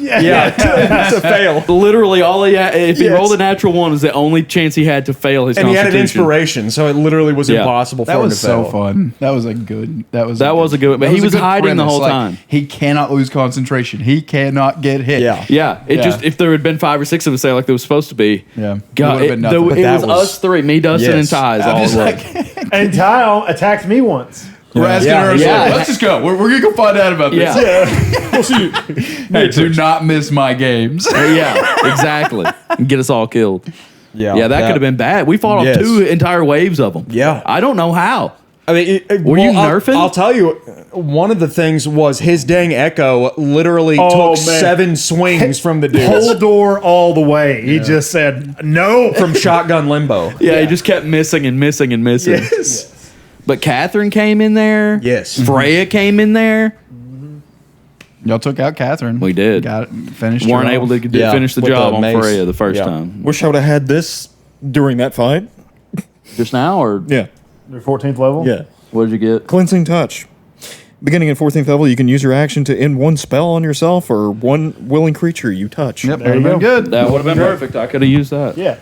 To fail. Literally, all he had, if he Yes. rolled a natural 1, is the only chance he had to fail his And he had an constitution. inspiration, so it literally was Yeah. impossible for That him was to so fail. fun. That was a good. That was a good. But that he a was good hiding the premise. whole Like, time. He cannot lose concentration. He cannot get hit. Yeah. Yeah, it Yeah. just if there had been 5 or 6 of us there like there was supposed to be. Yeah. It God, would've been nothing. But it that was was- us 3, me, Dustin, and Yes. Ty's I'm all just the way. like, And Ty attacked me once. we're asking Yeah. her. Yeah. Let's just go. We're gonna go find out about this. Yeah, Hey, do not miss my games. yeah, exactly. And get us all killed. Yeah, Yeah, that could have been bad. We fought off Yes. 2 entire waves of them. Yeah. I don't know how. I mean, Were you I'll- nerfing? I'll tell you, one of the things was his dang Echo literally Oh, took man. 7 swings from the dude Whole door all the way. He just said no. from shotgun limbo. Yeah, he just kept missing and missing and missing. Yes. But Catherine came in there. Yes. Freya came in there. Y'all took out Catherine. We did. Got it. Finished. Weren't her able off. to do, Yeah, finish the with job the on mace. Freya the first Yeah. time. Wish I would have had this during that fight. Just now, or Yeah. Your 14th level? Yeah. what did you get? Cleansing Touch. Beginning at 14th level, you can use your action to end 1 spell on yourself or 1 willing creature you touch. Yep. There you There you go. good. That would have been perfect. I could have used that. Yeah.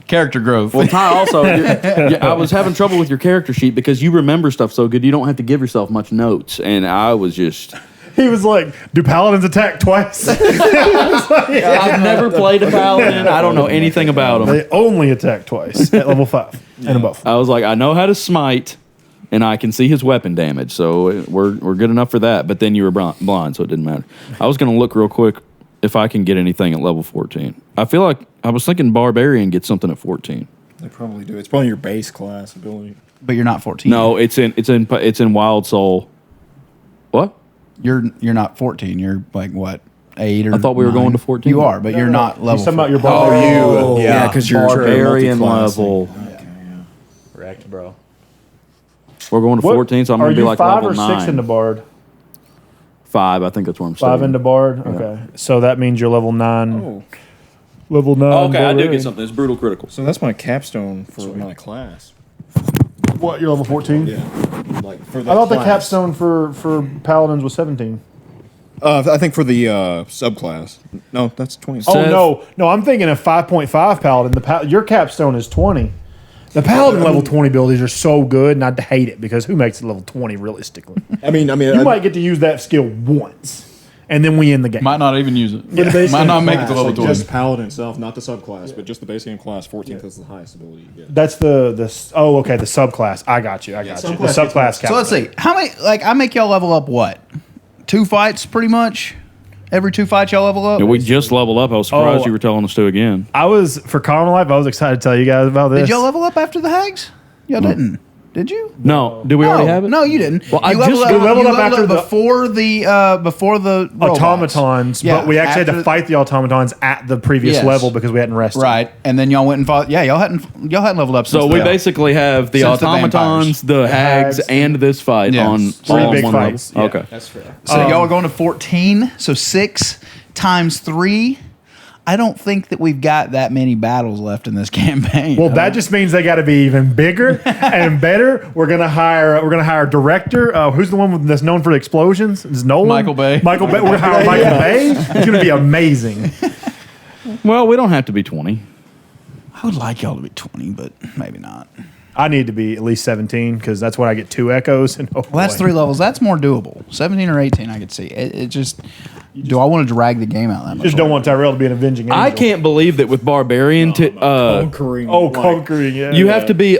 Character growth. Well, Ty, also, I was having trouble with your character sheet because you remember stuff so good. You don't have to give yourself much notes, and I was just. He was like, do paladins attack twice? I've never played a paladin. I don't know anything about them. They only attack twice at level 5 and above. I was like, I know how to smite, and I can see his weapon damage, so we're good enough for that. But then you were blind, so it didn't matter. I was going to look real quick if I can get anything at level 14. I feel like I was thinking Barbarian gets something at 14. They probably do. It's probably your base class ability. But you're not 14. No, it's in Wild Soul. What? You're not 14. You're like what? 8 or I thought we were 9? going to 14. You are, but you're not level. He's talking about your 14. barbarian. Oh, yeah, because you're Barbarian multi-classing. level. Correct, bro. We're going to 14, so I'm Are going to be you like 5 level or 6 into 9. Bard? 5, I think that's where I'm 5 studying. into Bard? Okay. So that means you're level 9. Oh. Level 9. Oh, okay, I do barbarian. get something. It's brutal critical. So that's my capstone for my class. What, you're level 14? Yeah. Like for I thought the capstone for paladins was 17. I think for the subclass. No, that's 20. Oh, Seth? no, I'm thinking of 5.5 paladin. Your capstone is 20. The paladin level 20 abilities are so good, and I hate it because who makes it level 20 realistically? I mean, You might get to use that skill once, and then we end the game. Might not even use it. For the base Might game not make it to class, level like 20. just paladin itself, not the subclass, but just the base game class. 14th is the highest ability you get. That's the subclass. I got you. The subclass capstone. So let's see. How many? Like I make y'all level up what? 2 fights, pretty much. Every 2 fights, y'all level up. Yeah, we just leveled up. I was surprised Oh. you were telling us to again. I was for Common Life. I was excited to tell you guys about this. Did y'all level up after the hags? Y'all didn't. Did you? No, did we already have it? No, you didn't. Well, I you just- leveled we leveled you up after the- before the robots. automatons, Yeah, but we actually had after- to fight the automatons at the previous Yes. level because we hadn't rested. Right, and then y'all went and fought. Yeah, y'all hadn't leveled up. So since we the- basically have the Since the automatons, vampires. the hags, hags, and this fight Yes. on Three all in big one fights. level. Yeah. Okay. That's fair. So y'all are going to 14. So 6 times 3. I don't think that we've got that many battles left in this campaign. Well, that just means they got to be even bigger and better. We're gonna hire a director. Who's the one that's known for the explosions? Is Nolan? Michael Bay. Michael Bay. We're gonna hire Michael Bay. It's gonna be amazing. Well, we don't have to be 20. I would like y'all to be 20, but maybe not. I need to be at least 17 because that's when I get 2 echoes. And Well, that's 3 levels. That's more doable. 17 or 18, I could see. It just. Do I want to drag the game out that much? Just don't want Tyrell to be an avenging angel. I can't believe that with Barbarian, Conquering. conquering. Yeah. you have to be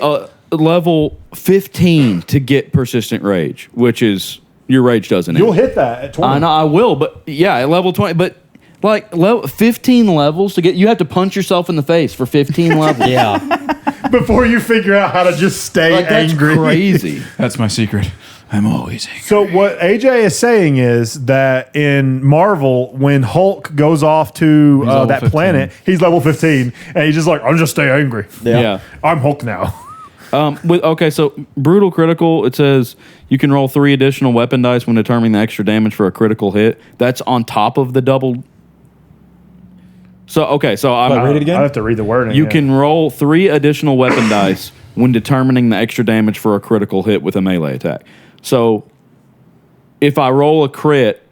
level 15 to get persistent rage, which is your rage doesn't You'll end. hit that at 20. I know I will, but yeah, at level 20, but like level 15 levels to get, you have to punch yourself in the face for 15 levels. Yeah. Before you figure out how to just stay Like that's angry. crazy. That's my secret. I'm always angry. So what AJ is saying is that in Marvel, when Hulk goes off to level that 15. planet, he's level 15, and he's just like, "I'm just stay angry. Yeah. I'm Hulk now." Okay, so brutal critical. It says you can roll 3 additional weapon dice when determining the extra damage for a critical hit. That's on top of the double. So okay, so I'm Read it again? I have to read the wording. You yeah. can roll 3 additional weapon dice when determining the extra damage for a critical hit with a melee attack. So if I roll a crit,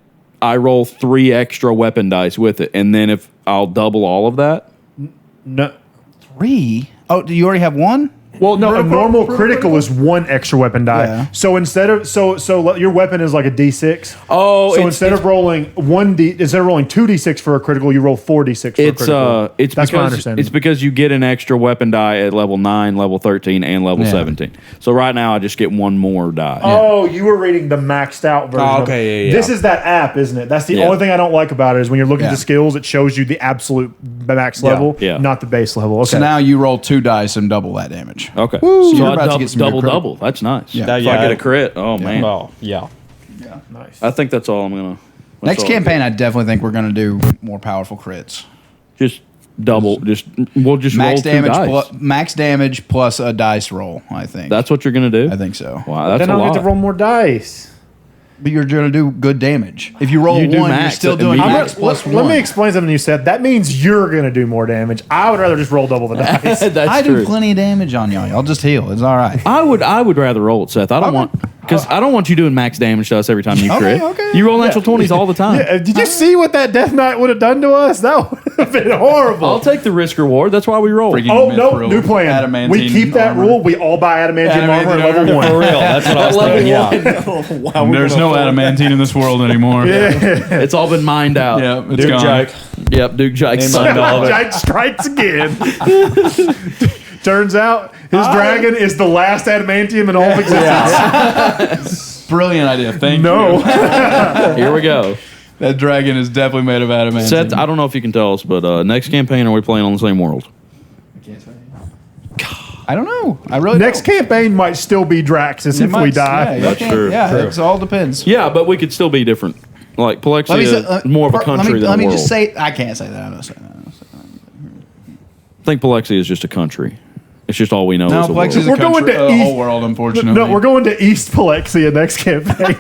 I roll 3 extra weapon dice with it, and then if I'll double all of that. No. 3? Oh, do you already have 1? Well, no, a normal critical is 1 extra weapon die. Yeah. So instead of so your weapon is like a D6. Oh, so instead of rolling 2d6 for a critical, you roll 4d6 for a critical. It's That's my because understanding. it's because you get an extra weapon die at level 9, level 13, and level 17. So right now I just get 1 more die. Oh, you were reading the maxed out version. Oh, of okay, it. yeah. This is that app, isn't it? That's the Yeah. only thing I don't like about it is when you're looking at Yeah. the skills, it shows you the absolute max level, Yeah. not the base level. Okay. So now you roll 2 dice and double that damage. Okay. So So you're I about to get some double. critical. That's nice. Yeah. If Yeah. I get a crit, oh man. Oh, yeah. nice. I think that's all I'm gonna. that's Next all. campaign, I definitely think we're going to do more powerful crits. Just double. We'll just roll 2 dice. Max damage plus a dice roll, I think. That's what you're gonna do. I think so. Wow, that's Then a I'll lot. get to roll more dice. But you're going to do good damage. If you roll You do 1, you're max still doing immediately. max plus 1. Let me explain something you said. That means you're going to do more damage. I would rather just roll double the dice. That's I true. do plenty of damage on y'all. Y'all just heal. It's all right. I would rather roll it, Seth. I don't want because I don't want you doing max damage to us every time you Okay, crit. okay. You roll natural 20s all the time. Yeah, did you see what that Death Knight would have done to us? That would have been horrible. I'll take the risk reward. That's why we roll. Freaking Oh, no, mithril, new plan. adamantine We keep that armor. rule. We all buy adamantium armor at level 1. For real. That's what I was thinking. Yeah. There's no adamantine in this world anymore. It's all been mined out. Yeah, it's Duke gone. Jake. Yep, Duke Jake. Giant strikes again. Turns out his dragon is the last adamantium in all of existence. Brilliant idea. Thank No. you. Here we go. That dragon is definitely made of adamantine. Seth, I don't know if you can tell us, but next campaign, are we playing on the same world? I don't know. I really Next don't. campaign might still be Draxus if we die. Yeah, That's true. Yeah, it all depends. Yeah, but we could still be different. Like Plexia is more of a country than let a me world. just say, I can't say that. I'm not saying that. I think Plexia is just a country. It's just all we know. No, is a Plex is world. a We're going country, to a East- whole world, unfortunately. No, we're going to East Palexia next campaign.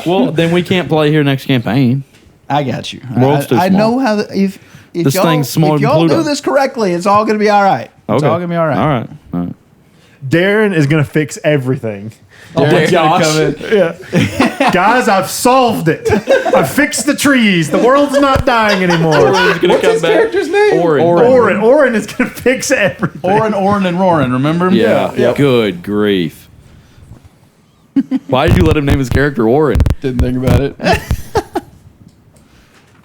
Well, then we can't play here next campaign. I got you. World's too I small. know how. If This y'all, thing's smaller if than y'all Pluto. do this correctly, it's all going to be all right. It's Okay. all going to be all right. All right. All right. Darren is going to fix everything. Darren's gonna Josh. come in. Yeah. Guys, I've solved it. I fixed the trees. The world's not dying anymore. Orin's gonna come back. character's name? Orin. Orin is going to fix everything. Orin, and Rorin. Remember him? Yeah. Good grief. Why did you let him name his character Orin? Didn't think about it.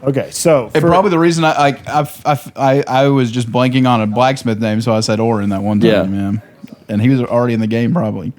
Okay, so And probably the reason I was just blanking on a blacksmith name, so I said Orin that one time. Yeah. And he was already in the game, probably.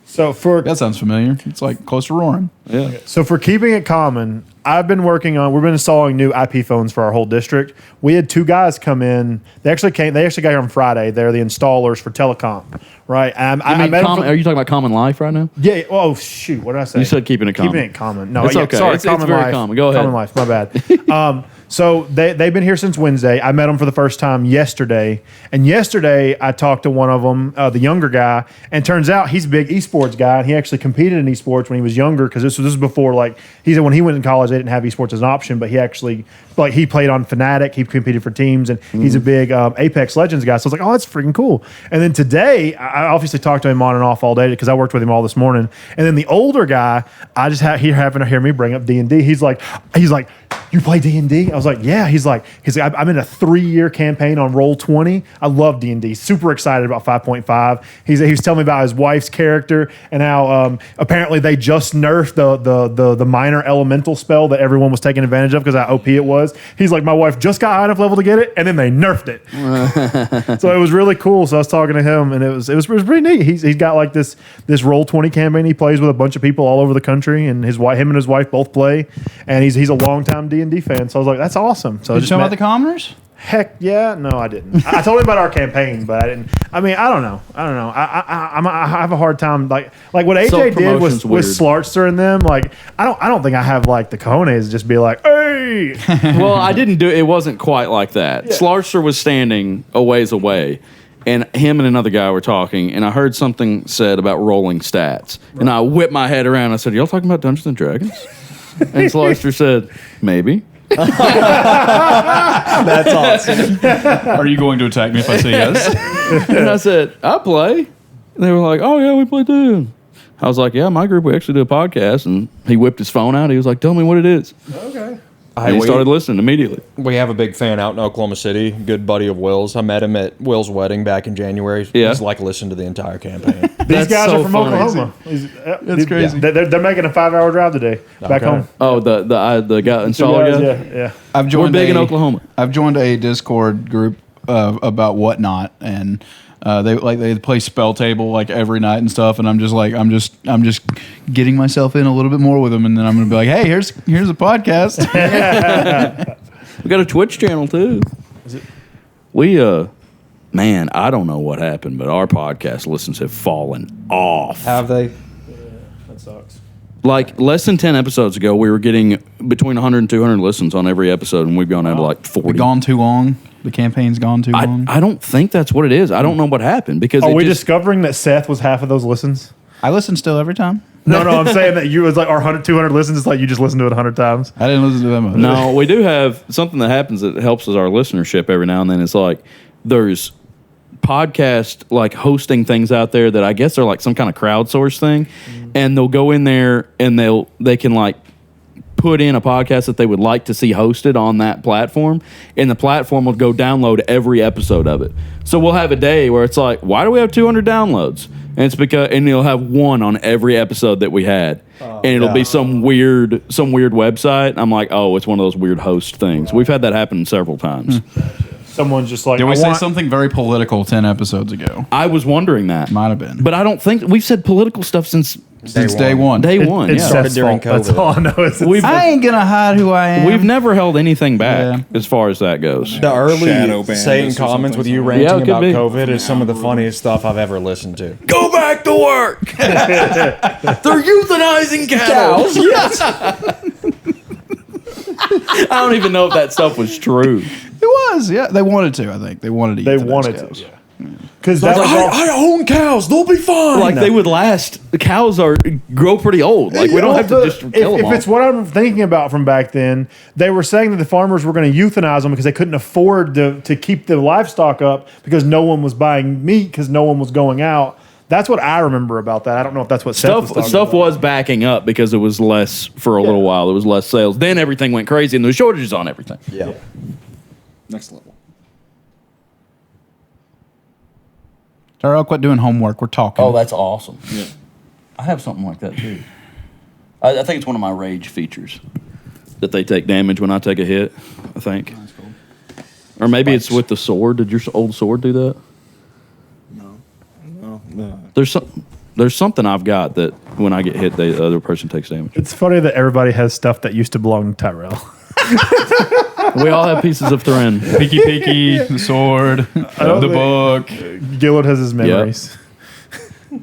so for That sounds familiar. It's like close to Rorin. Yeah. So for keeping it common, we've been installing new IP phones for our whole district. We had 2 guys come in. They actually got here on Friday. They're the installers for telecom, right? I met them Are you talking about Common Life right now? yeah. Oh shoot, what did I say? You said keeping it common. Keeping it common. No, It's yeah, okay. sorry, It's common very life. common. Go ahead. Common life. My bad. So they've been here since Wednesday. I met them for the first time yesterday, and yesterday I talked to one of them, the younger guy, and turns out he's a big esports guy, and he actually competed in esports when he was younger because this was before he said when he went in college they didn't have esports as an option, but he actually he played on Fnatic, he competed for teams, and he's a big Apex Legends guy. So I was like, oh, that's freaking cool. And then today I obviously talked to him on and off all day because I worked with him all this morning. And then the older guy, he happened to hear me bring up D&D. He's like, you play D&D? I was like, yeah. He's like, I'm in a 3-year campaign on Roll20. I love D&D. Super excited about 5.5. He was telling me about his wife's character and how apparently they just nerfed the minor elemental spell that everyone was taking advantage of because how OP it was. He's like, my wife just got high enough level to get it, and then they nerfed it. So it was really cool. So I was talking to him, and it was pretty neat. He's got like this Roll20 campaign he plays with a bunch of people all over the country, and him and his wife both play, and he's a longtime D&D fan. So I was like, that's awesome. So I Did you just tell him met- about the commoners? Heck yeah, no, I didn't. I told him about our campaign, but I didn't. I mean, I don't know. I have a hard time like what AJ did with weird. Slartster and them. Like I don't think I have like the cojones to just be like, hey. Well, I didn't do it. It wasn't quite like that. Slarster was standing a ways away, and him and another guy were talking, and I heard something said about rolling stats. And I whipped my head around. I said, y'all talking about Dungeons & Dragons? And Slarster said, maybe. That's awesome. Are you going to attack me if I say yes? And I said, I play. And they were like, oh, yeah, we play too. I was like, yeah, my group, we actually do a podcast. And he whipped his phone out. He was like, tell me what it is. Okay. And he started listening immediately. We have a big fan out in Oklahoma City, good buddy of Will's. I met him at Will's wedding back in January. Yeah. He's like listened to the entire campaign. These guys so are from funny. Oklahoma. That's crazy. They're making a 5-hour drive today back Okay. home. Oh, the guy installer guy? Yeah. I've joined We're big in Oklahoma. I've joined a Discord group about whatnot, and they play Spell Table like every night and stuff. And I'm just getting myself in a little bit more with them, and then I'm gonna be like, hey, here's a podcast. We got a Twitch channel too. We man, I don't know what happened, but our podcast listens have fallen off. Have they? That sucks. Like less than 10 episodes ago, we were getting between 100 and 200 listens on every episode, and we've gone down to like 40. Gone too long. The campaign's gone too long. I don't think that's what it is. I don't know what happened because Are it we just, discovering that Seth was half of those listens? I listen still every time. No, I'm saying that you was like our 100, 200 listens. It's like you just listened to it 100 times. I didn't listen to them. No, we do have something that happens that helps us our listenership every now and then. It's like there's podcast like hosting things out there that I guess are like some kind of crowdsource thing, and they'll go in there and they can like put in a podcast that they would like to see hosted on that platform, and the platform will go download every episode of it. So we'll have a day where it's like, why do we have 200 downloads? And it's because, and you'll have one on every episode that we had, and it'll be some weird website. I'm like, oh, it's one of those weird host things. We've had that happen several times. Someone's just like, Did we I say want- something very political 10 episodes ago? I was wondering that. Might have been. But I don't think we've said political stuff since Day one. Day one. It's Yeah. Seth's during fault. That's COVID. all I know. Is I ain't gonna hide who I am. We've never held anything back Yeah. as far as that goes. The early Shadow banned Satan us or comments with something. you Yeah, ranting it could about be. COVID is some of the funniest stuff I've ever listened to. Go back to work. They're euthanizing cows. Yes. I don't even know if that stuff was true. It was, yeah. They wanted to, I think. They wanted to. they euthanize wanted cows. to. Because that was all. I own cows. They'll be fine. Like they would last. The cows grow pretty old. Like we don't have to just kill them If it's what I'm thinking about from back then, they were saying that the farmers were going to euthanize them because they couldn't afford to keep the livestock up because no one was buying meat because no one was going out. That's what I remember about that. I don't know if that's what Seth was talking Stuff about. was backing up because it was less for a little while. There was less sales. Then everything went crazy and there was shortages on everything. yeah. Next level. Darrell, quit doing homework. We're talking. Oh, that's awesome. Yeah. I have something like that too. I think it's one of my rage features that they take damage when I take a hit. I think. That's cool. Or maybe it's with the sword. Did your old sword do that? No. There's something I've got that when I get hit, the other person takes damage. It's funny that everybody has stuff that used to belong to Tyrell. We all have pieces of Thrin. Peaky, the sword, the book. Gillard has his memories.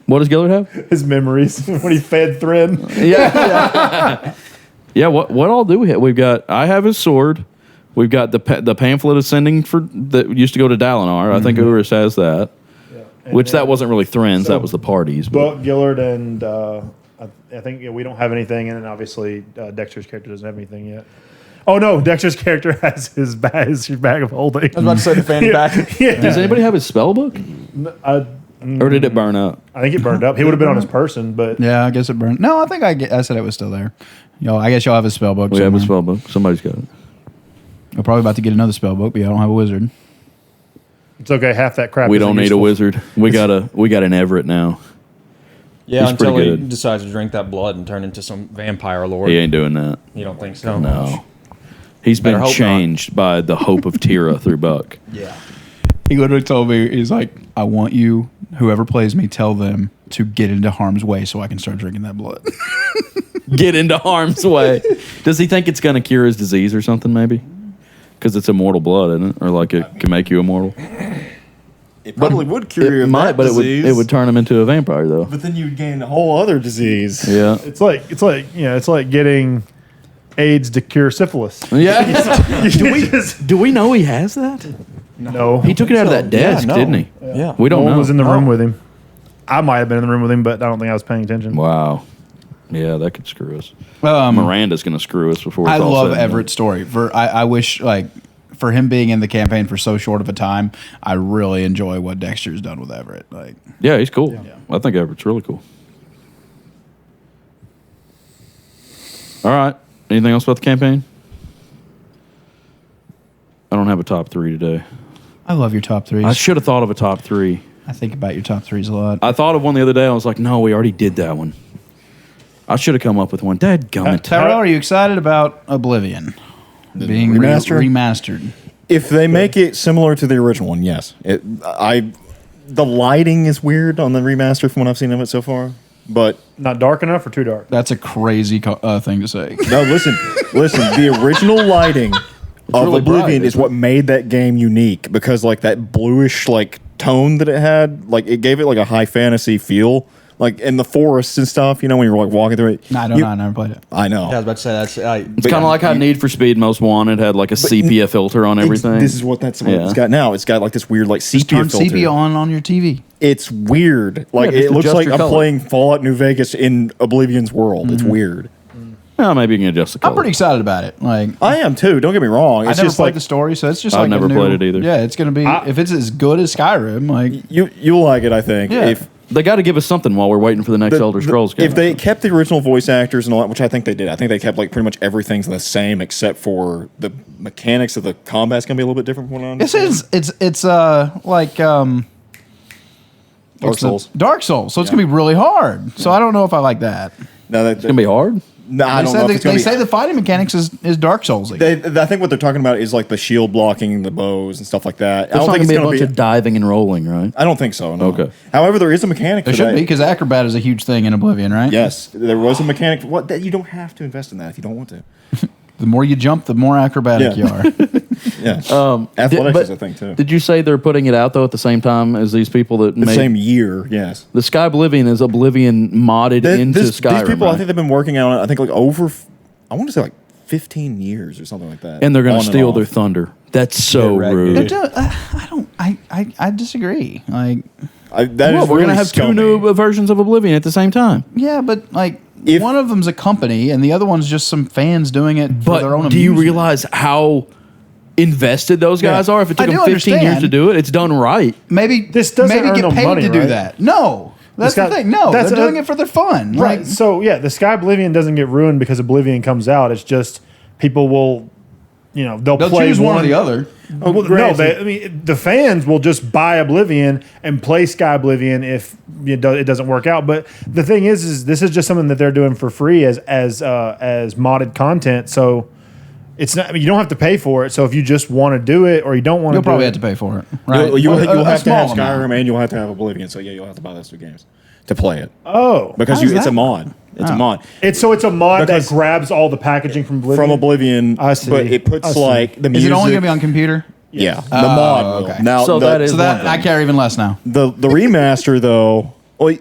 What does Gillard have? His memories when he fed Thrin. Yeah. Yeah. What all do we have? I have his sword. We've got the pamphlet ascending that used to go to Dalinar. I think Urus has that. Which that wasn't really Thrin's, that was the parties. But Buck, Gillard, and I think we don't have anything, and then obviously Dexter's character doesn't have anything yet. Oh no, Dexter's character has his bag of holding. I was about to say the fanny pack. Yeah. does anybody have his spell book? Or did it burn up? I think it burned up. He would have been on his person, but Yeah, I guess it burned. No, I think I said it was still there. I guess y'all have a spell book. We have a somewhere. spell book. Somebody's got it. We're probably about to get another spell book, but I don't have a wizard. it's okay. Half that crap. We isn't don't need a useful. wizard. We got an Everett now. Yeah, He's until pretty he good. decides to drink that blood and turn into some vampire lord. He ain't doing that. You don't think so? No. He's Better been hope not. changed by the hope of Tira through Buck. Yeah. He literally told me, he's like, I want you, whoever plays me, tell them to get into harm's way so I can start drinking that blood. Get into harm's way. Does he think it's going to cure his disease or something, maybe? Because it's immortal blood, isn't it? Or like it can make you immortal. It probably would cure you It of might, that but disease, it would turn him into a vampire, though. But then you'd gain a whole other disease. Yeah. It's like getting AIDS to cure syphilis. Yeah. Do we know he has that? No, He took it out of that desk, no. didn't he? Yeah. We don't no one know. was in the room with him. I might have been in the room with him, but I don't think I was paying attention. Wow. Yeah, that could screw us. Miranda's going to screw us before it's I all love said and done. Everett's story. I wish, for him being in the campaign for so short of a time, I really enjoy what Dexter's done with Everett. Like, Yeah, he's cool. Yeah. I think Everett's really cool. All right. Anything else about the campaign? I don't have a top 3 today. I love your top threes. I should have thought of a top 3. I think about your top threes a lot. I thought of one the other day. I was like, no, we already did that one. I should have come up with one. Dadgummit. Tyrell, are you excited about Oblivion being remastered? If they make it similar to the original one, yes. The lighting is weird on the remaster from what I've seen of it so far, but Not dark enough or too dark? That's a crazy thing to say. no. Listen. The original lighting of really Oblivion bright, is isn't what made that game unique because like that bluish like tone that it had, like it gave it like a high fantasy feel. Like in the forests and stuff, you know, when you're like walking through it. No, I don't know. I never played it. I know. I was about to say that's. It's kind of like how Need for Speed Most Wanted had like a sepia filter on everything. This is what it's got now. It's got like this weird like sepia Turn filter. sepia on your TV. It's weird. Like just it looks adjust like your I'm color. playing Fallout New Vegas in Oblivion's world. It's weird. Well, maybe you can adjust the color. I'm pretty excited about it. Like, I am too. Don't get me wrong. I It's never just played like the story, so it's just I've like never a new, played it either. Yeah, it's gonna be if it's as good as Skyrim. Like, you'll like it. I think. Yeah. If They got to give us something while we're waiting for the next Elder Scrolls game. If they kept the original voice actors and all that, which I think they did, I think they kept like pretty much everything's the same except for the mechanics of the combat's gonna be a little bit different from what I understand. it's like Dark Souls. Dark Souls. So it's gonna be really hard. So I don't know if I like that. No, it's gonna be hard. No, I don't know. If it's They gonna be, say the fighting mechanics is Dark Souls. I think what they're talking about is like the shield blocking, the bows and stuff like that. There's not going to be a bunch of diving and rolling, right? I don't think so. No. Okay. However, there is a mechanic. There for should that. be because Acrobat is a huge thing in Oblivion, right? Yes, there was a mechanic. What that you don't have to invest in that if you don't want to. The more you jump, the more acrobatic you are. Yeah. Athletics is a thing too. Did you say they're putting it out though at the same time as these people that The made same year, yes. the Sky Oblivion is Oblivion modded into Skyrim? These people, right? I think they've been working on it. I think like over, I want to say like 15 years or something like that. and they're going On to and steal off. their thunder. That's so rude. I disagree. Like, That Well, is we're really gonna have two scummy. new versions of Oblivion at the same time. yeah, but like one of them's a company and the other one's just some fans doing it for their own But do you amusement. realize how invested those guys Yeah. are? If it I took do them 15 years understand. to do it, it's done right. Maybe This doesn't maybe earn get no paid money, to do right? that. No, that's It's the not- thing. No, that's they're doing it for their fun. Right. Like, So yeah, the Sky Oblivion doesn't get ruined because Oblivion comes out. It's just people will, they'll play choose one or the other. Well, no, the fans will just buy Oblivion and play Sky Oblivion if it doesn't work out. But the thing is this is just something that they're doing for free as modded content. So it's not. You don't have to pay for it. So if you just want to do it or you don't want to, You'll probably do have to it, pay for it. Right? You'll A have to have small Skyrim amount. and you'll have to have Oblivion. So yeah, you'll have to buy those two games to play it. Oh, Because How is it's a that? mod. It's a mod. it's a mod Because- that grabs all the packaging from Oblivion. From Oblivion, I see. but it puts I see. like the Is music. it only going to be on computer? Yeah, the mod. Will. okay. Now, So that is So one that thing. I care even less now. the remaster though. Well,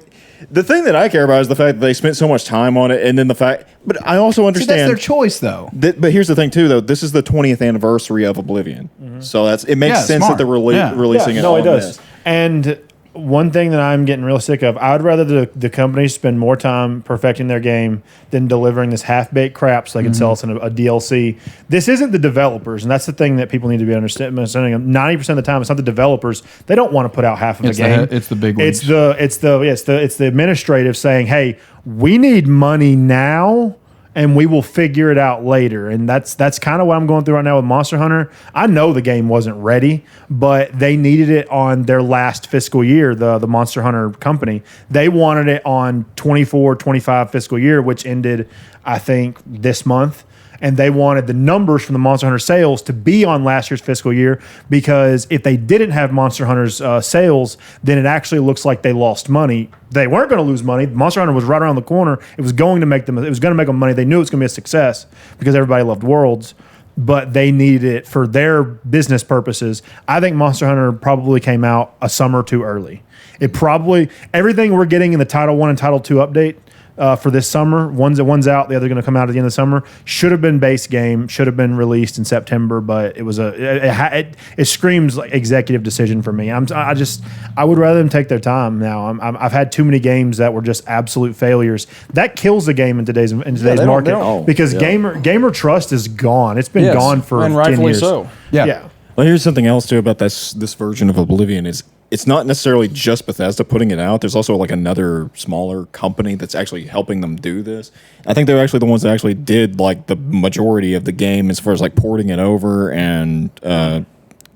the thing that I care about is the fact that they spent so much time on it, and then the fact. But I also See, understand that's their choice, though. But here's the thing too, though. This is the 20th anniversary of Oblivion, so it makes Yeah, sense smart. that they're Yeah. releasing it. No, on it does. this. And one thing that I'm getting real sick of, I'd rather the companies spend more time perfecting their game than delivering this half-baked crap so they can sell us in a DLC. This isn't the developers, and that's the thing that people need to be understanding. 90% of the time, it's not the developers. They don't want to put out half of It's the game. it's the big It's leagues. the administrative saying, "Hey, we need money now." And we will figure it out later. And that's kind of what I'm going through right now with Monster Hunter. I know the game wasn't ready, but they needed it on their last fiscal year, the Monster Hunter company. They wanted it on 24-25 fiscal year, which ended, I think, this month. And they wanted the numbers from the Monster Hunter sales to be on last year's fiscal year, because if they didn't have Monster Hunter's sales, then it actually looks like they lost money. They weren't going to lose money. Monster Hunter was right around the corner. It was going to make them. It was going to make them money. They knew it was going to be a success because everybody loved Worlds, but they needed it for their business purposes. I think Monster Hunter probably came out a summer too early. It probably everything we're getting in the Title 1 and Title 2 update. for this summer. One's out, the other going to come out at the end of the summer. Should have been base game, should have been released in September, but it was it screams like executive decision for me. I would rather them take their time now. I've had too many games that were just absolute failures. That kills the game in today's market because gamer trust is gone. It's been gone for and 10 rightfully years. so. Yeah. Well, here's something else too about this version of Oblivion is it's not necessarily just Bethesda putting it out. There's also like another smaller company that's actually helping them do this. I think they're actually the ones that actually did like the majority of the game as far as like porting it over and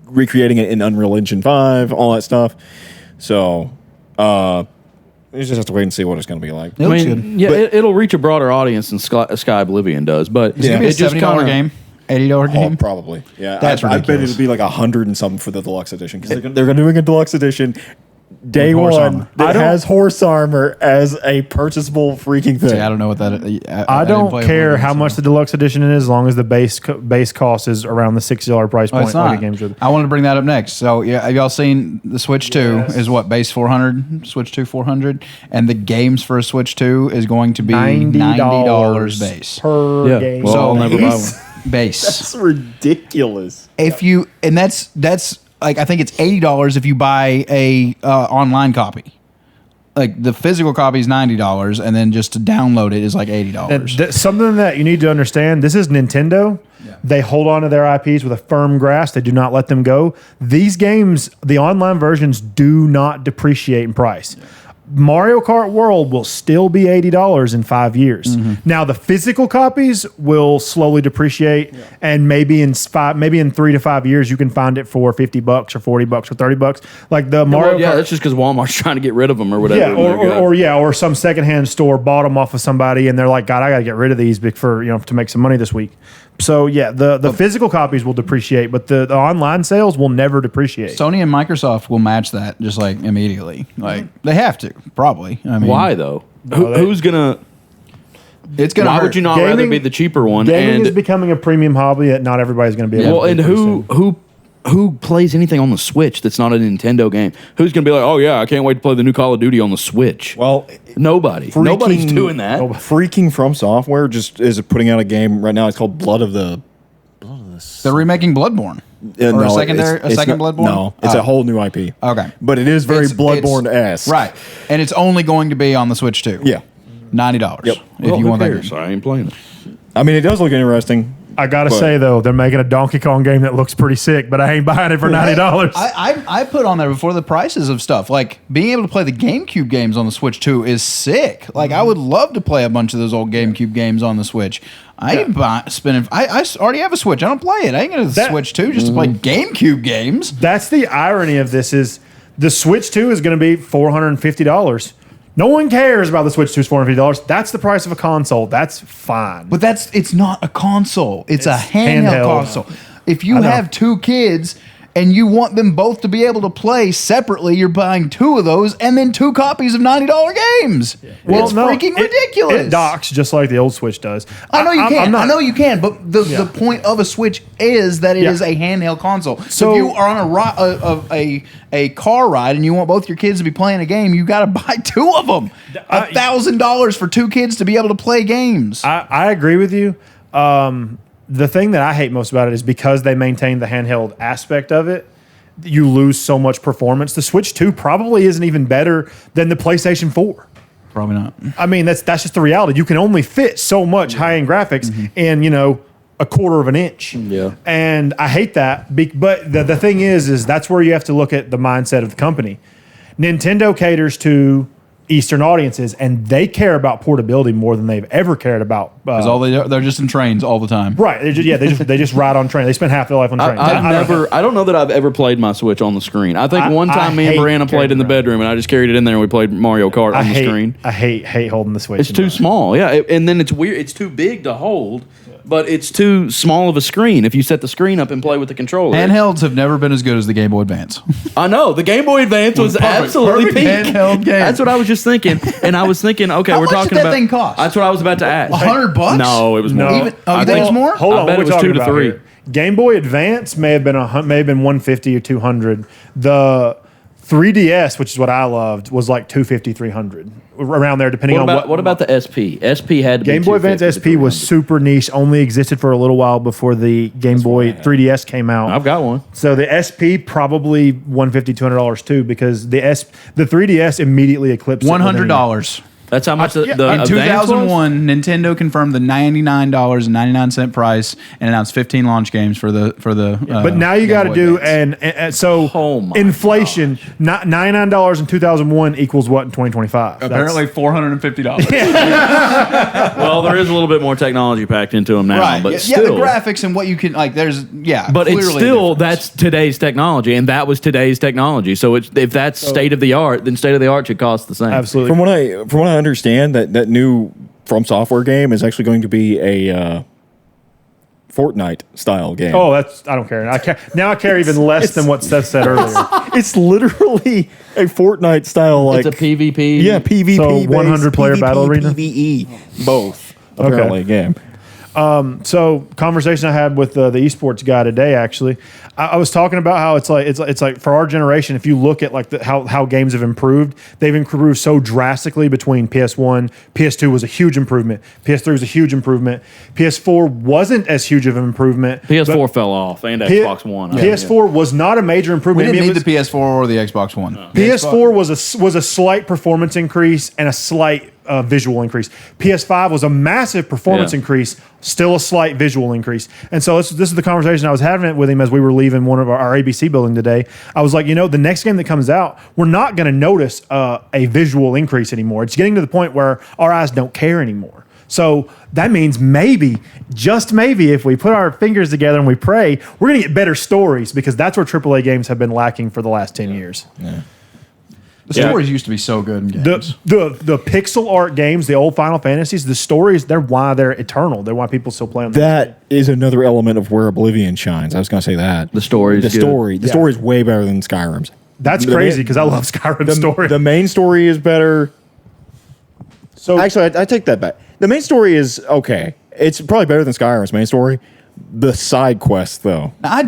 recreating it in Unreal Engine 5, all that stuff. So you just have to wait and see what it's going to be like. I mean, it'll reach a broader audience than Sky Oblivion does, but It's going to be a $70 game. $80 game? Probably. Yeah. That's I bet ridiculous. it'll be like 100 and something for the deluxe edition because they're doing a deluxe edition day With horse one armor. that has horse armor as a purchasable freaking thing. See, I don't know what that is. I don't care how much the deluxe edition is, as long as the base cost is around the $60 price Well, point. it's not. Like a games should. I wanted to bring that up next. So, yeah, have y'all seen the Switch 2 is what, base 400, Switch 2 400, and the games for a Switch 2 is going to be $90 base. per game. Well, I'll never buy one. Base. That's ridiculous. If you and that's like I think it's $80 if you buy a online copy. Like the physical copy is $90, and then just to download it is like $80. Something that you need to understand: this is Nintendo. Yeah. They hold on to their IPs with a firm grasp. They do not let them go. These games, the online versions, do not depreciate in price. Yeah. Mario Kart World will still be $80 in 5 years. Mm-hmm. Now the physical copies will slowly depreciate, and maybe in 3 to 5 years you can find it for $50 or $40 or $30. Like the Mario. Yeah, Kart, that's just because Walmart's trying to get rid of them or whatever. Yeah, or some secondhand store bought them off of somebody, and they're like, God, I got to get rid of these for to make some money this week. So yeah, the physical copies will depreciate, but the online sales will never depreciate. Sony and Microsoft will match that just like immediately. Like they have to probably. I mean, why though? Who's gonna? It's gonna. Why hurt. would you not rather be the cheaper one? Gaming and is becoming a premium hobby that not everybody's going to be able to. Well, and who plays anything on the Switch that's not a Nintendo game? Who's going to be like, oh yeah, I can't wait to play the new Call of Duty on the Switch? Well, nobody's doing that. Freaking From Software just is putting out a game right now. It's called Blood of the. They're remaking Bloodborne. No, a second Bloodborne? No, it's a whole new IP. Okay. But it is very Bloodborne-esque. Right. And it's only going to be on the Switch too. Yeah. $90. Yep. If you want that game. So I ain't playing it. I mean, it does look interesting. I gotta say though, they're making a Donkey Kong game that looks pretty sick, but I ain't buying it for $90. I put on there before the prices of stuff. Like being able to play the GameCube games on the Switch 2 is sick. Like I would love to play a bunch of those old GameCube games on the Switch. I ain't spending. I already have a Switch. I don't play it. I ain't gonna Switch 2 just to play GameCube games. That's the irony of this is the Switch 2 is going to be $450. No one cares about the Switch 2's $450. That's the price of a console. That's fine. But it's not a console. It's a handheld console. If you have two kids and you want them both to be able to play separately, you're buying two of those and then two copies of $90 games. Yeah. Well, it's freaking ridiculous. It docks just like the old Switch does. I know you can. I know you can. But the point of a Switch is that it is a handheld console. So if you are on a car ride and you want both your kids to be playing a game, you got to buy two of them. $1,000 for two kids to be able to play games. I agree with you. The thing that I hate most about it is because they maintain the handheld aspect of it, you lose so much performance. The Switch 2 probably isn't even better than the PlayStation 4. Probably not. I mean, that's just the reality. You can only fit so much high-end graphics in, a quarter of an inch. Yeah. And I hate that. But the thing is that's where you have to look at the mindset of the company. Nintendo caters to Eastern audiences, and they care about portability more than they've ever cared about. Because they're just in trains all the time, right? They just ride on trains. They spend half their life on trains. I don't know that I've ever played my Switch on the screen. I think one time me and Brianna played in the bedroom, and I just carried it in there and we played Mario Kart on the screen. I hate holding the Switch. It's too small, and then it's weird. It's too big to hold. But it's too small of a screen if you set the screen up and play with the controller. Handhelds have never been as good as the Game Boy Advance. I know. The Game Boy Advance was absolutely peak. Handheld game. That's what I was just thinking. And I was thinking, okay, we're talking about... How much did that thing cost? That's what I was about to ask. $100? No, it was more. You think it was more? Hold on, I bet it was 2 to 3. Game Boy Advance may have been $150 or $200. The 3DS, which is what I loved, was like 250, 300 around there, depending on What about the SP? SP had to Game be Boy Advance 250 SP to was 300. super niche, only existed for a little while before the Game Boy 3DS came out. I've got one. So the SP probably $150, $200 too, because the 3DS immediately eclipsed it within a year. $100. That's how much the in In Advance was? 2001, Nintendo confirmed the $99.99 price and announced 15 launch games for the. But now you got to do and so Oh my inflation. Not $99 in 2001 equals what in 2025? apparently $450. Well, there is a little bit more technology packed into them now, Right. but yeah, still. the graphics and what you can like. There's But it's clearly still a difference. that's today's technology, and that was today's technology. So if that's state of the art, then state of the art should cost the same. Absolutely. From what I understand, that new From Software game is actually going to be a Fortnite style game. Oh, that's I don't care. I care even less than what Seth said earlier. It's literally a Fortnite style, like It's a PvP. yeah, PvP, So based 100 player PvP, battle arena? PvE, both apparently game. So conversation I had with the esports guy today, actually, I was talking about how it's like for our generation, if you look at like how games have improved, they've improved so drastically between PS1, PS2 was a huge improvement, PS3 was a huge improvement, PS4 wasn't as huge of an improvement. PS4 fell off, and Xbox One. PS4 was not a major We improvement. didn't I mean, need the PS4 or the Xbox One. PS4 was a slight performance increase and a slight visual increase. PS5 was a massive performance Yeah. increase, still a slight visual increase. And so this is the conversation I was having with him as we were leaving one of our ABC building today. I was like, the next game that comes out, we're not going to notice a visual increase anymore. It's getting to the point where our eyes don't care anymore. So that means maybe, just maybe, if we put our fingers together and we pray, we're going to get better stories, because that's where AAA games have been lacking for the last 10 years. The stories used to be so good in games. The pixel art games, the old Final Fantasies, the stories, they're eternal. They're why people still play them. That is another element of where Oblivion shines. I was going to say that The story is the good. story is way better than Skyrim's. That's The crazy main- because I love Skyrim story. The main story is better. So Actually, I take that back. The main story is okay. It's probably better than Skyrim's main story. The side quests, though. Now,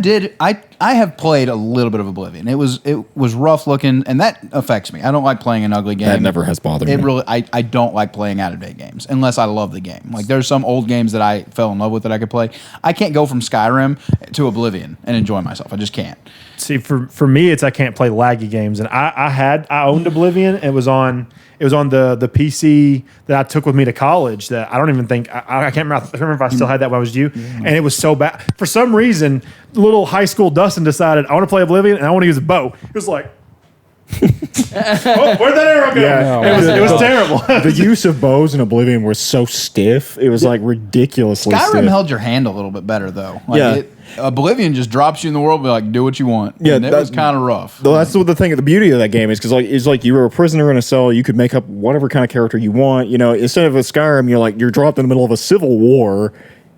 I have played a little bit of Oblivion. It was rough looking, and that affects me. I don't like playing an ugly game. That never has bothered It me. really, I don't like playing out of date games unless I love the game. Like there's some old games that I fell in love with that I could play. I can't go from Skyrim to Oblivion and enjoy myself. I just can't. see, for me, it's I can't play laggy games, and I owned Oblivion. It was on the PC that I took with me to college. That I don't even think I can't remember if I still had that when I was you, and it was so bad. For some reason, little high school Dustin decided I want to play Oblivion and I want to use a bow. It was like, oh, where'd that arrow go? Yeah. It was terrible. The use of bows in Oblivion was so stiff. It was like ridiculously Skyrim stiff. held your hand a little bit better though. Like Yeah. Oblivion just drops you in the world, be like, do what you want. Yeah, and it was kind of rough. Well, that's the thing. The beauty of that game is because it's like you were a prisoner in a cell. You could make up whatever kind of character you want. Instead of a Skyrim, you're dropped in the middle of a civil war.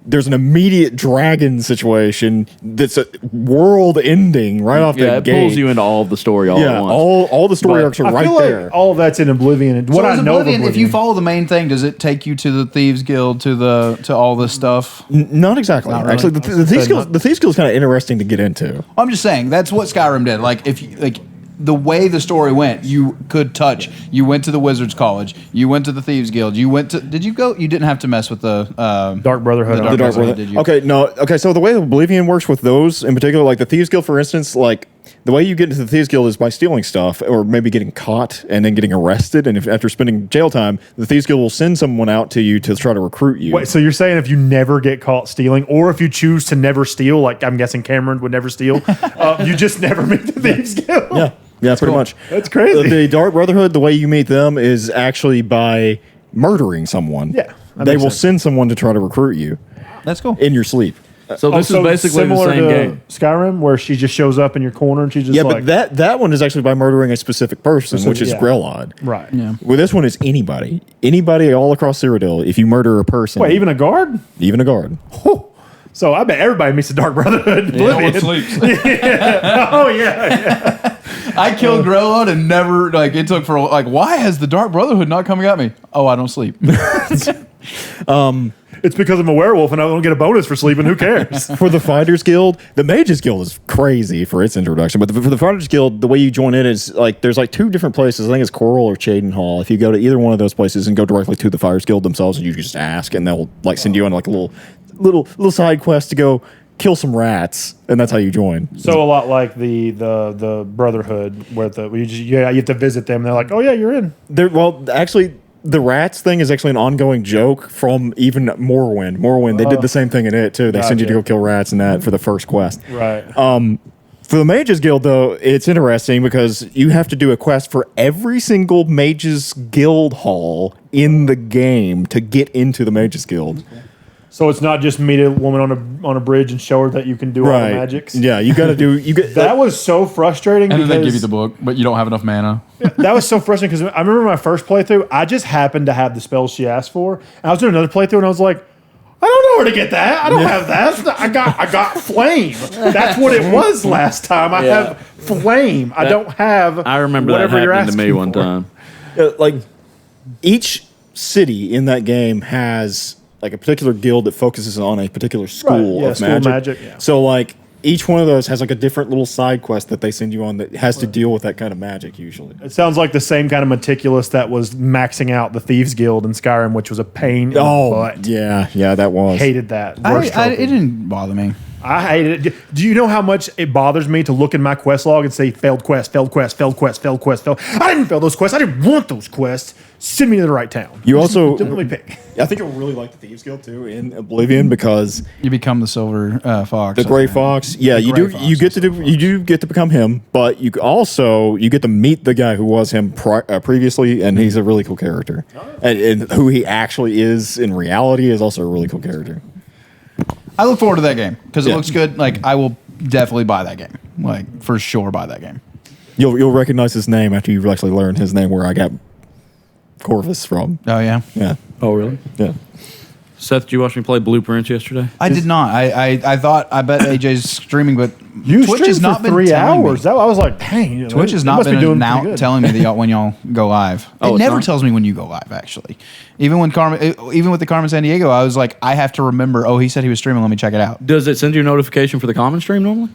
There's an immediate dragon situation that's a world ending right off the it gate. pulls you into all of the story all at once. all the story But arcs are I right feel there. like all of that's in Oblivion. And what So I is know of Oblivion, Oblivion, if you follow the main thing, does it take you to the Thieves Guild, to all this stuff? Not exactly. Not really. Actually, the Thieves Guild is kind of interesting to get into. I'm just saying that's what Skyrim did. Like if you like the way the story went, you could touch. You went to the Wizards College. You went to the Thieves Guild. You went to. Did you go? You didn't have to mess with the Dark Brotherhood. The The Dark Brotherhood, Brotherhood. did you? Okay, no. Okay, so the way Oblivion works with those in particular, like the Thieves Guild, for instance, like the way you get into the Thieves Guild is by stealing stuff or maybe getting caught and then getting arrested. And if after spending jail time, the Thieves Guild will send someone out to you to try to recruit you. Wait, so you're saying if you never get caught stealing, or if you choose to never steal, like I'm guessing Cameron would never steal, you just never meet the Thieves Guild? Yeah. Yeah, pretty much. That's crazy. The Dark Brotherhood, the way you meet them is actually by murdering someone. Yeah, that They makes will sense. send someone to try to recruit you That's cool. in your sleep. So this is basically the same game. Skyrim, where she just shows up in your corner and she's just Yeah, like, but that one is actually by murdering a specific person, which is yeah. Grelod. right. Yeah. Well, this one is anybody. Anybody all across Cyrodiil. If you murder a person. Wait, even a guard? Even a guard. So I bet everybody meets the Dark Brotherhood. Oblivion. Yeah. Oh yeah. I killed Grelod and never like it took for like why has the Dark Brotherhood not coming at me? Oh, I don't sleep. It's because I'm a werewolf and I don't get a bonus for sleeping. Who cares? For the Fighters Guild, the Mages Guild is crazy for its introduction. But for the Fighters Guild, the way you join in is like there's like 2 different places. I think it's Coral or Chaden Hall. If you go to either one of those places and go directly to the Fighters Guild themselves, and you just ask, and they'll like send you on like a little side quest to go kill some rats, and that's how you join. So a lot like the Brotherhood, where you have to visit them. And they're like, oh yeah, you're in. Actually, the rats thing is actually an ongoing joke from even Morrowind. Morrowind, they did the same thing in it too. They send you to go kill rats and that for the first quest. Right. For the Mages Guild, though, it's interesting because you have to do a quest for every single Mages Guild hall in the game to get into the Mages Guild. So it's not just meet a woman on a bridge and show her that you can do all the magics. Yeah, you got to do. That was so frustrating. And then they give you the book, but you don't have enough mana. That was so frustrating because I remember my first playthrough. I just happened to have the spells she asked for. And I was doing another playthrough, and I was like, I don't know where to get that. I don't have that. I got flame. That's what it was last time. I have flame. I don't have. I remember that happened to me one time. Like each city in that game has like a particular guild that focuses on a particular school of school magic. Yeah. So like each one of those has like a different little side quest that they send you on that has to deal with that kind of magic usually. It sounds like the same kind of meticulous that was maxing out the Thieves Guild in Skyrim, which was a pain in the butt. Yeah, that was. Hated that. It didn't bother me. I hated it. Do you know how much it bothers me to look in my quest log and say failed quest, failed quest, failed quest, failed quest, failed? I didn't fail those quests. I didn't want those quests. Send me to the right town. You also Don't let me pick. I think you'll really like the Thieves Guild too in Oblivion because you become the Silver Fox, the Gray Fox. Yeah, you do. You get to do. You do get to become him, but you get to meet the guy who was him previously, and he's a really cool character. And who he actually is in reality is also a really cool character. I look forward to that game because it looks good. Like I will definitely buy that game. Like for sure, buy that game. You'll recognize his name after you actually learn his name. Where I got Corvus from. Oh yeah. Yeah. Oh really? Yeah. Seth, did you watch me play Blueprints yesterday? I did not. I thought I bet AJ's streaming, but You Twitch has not for been 3 telling me. hours. I was like, dang. Twitch has not been telling me that when y'all go live. It never tells me when you go live. Actually, even with the Carmen San Diego, I was like, I have to remember. Oh, he said he was streaming. Let me check it out. Does it send you a notification for the common stream normally?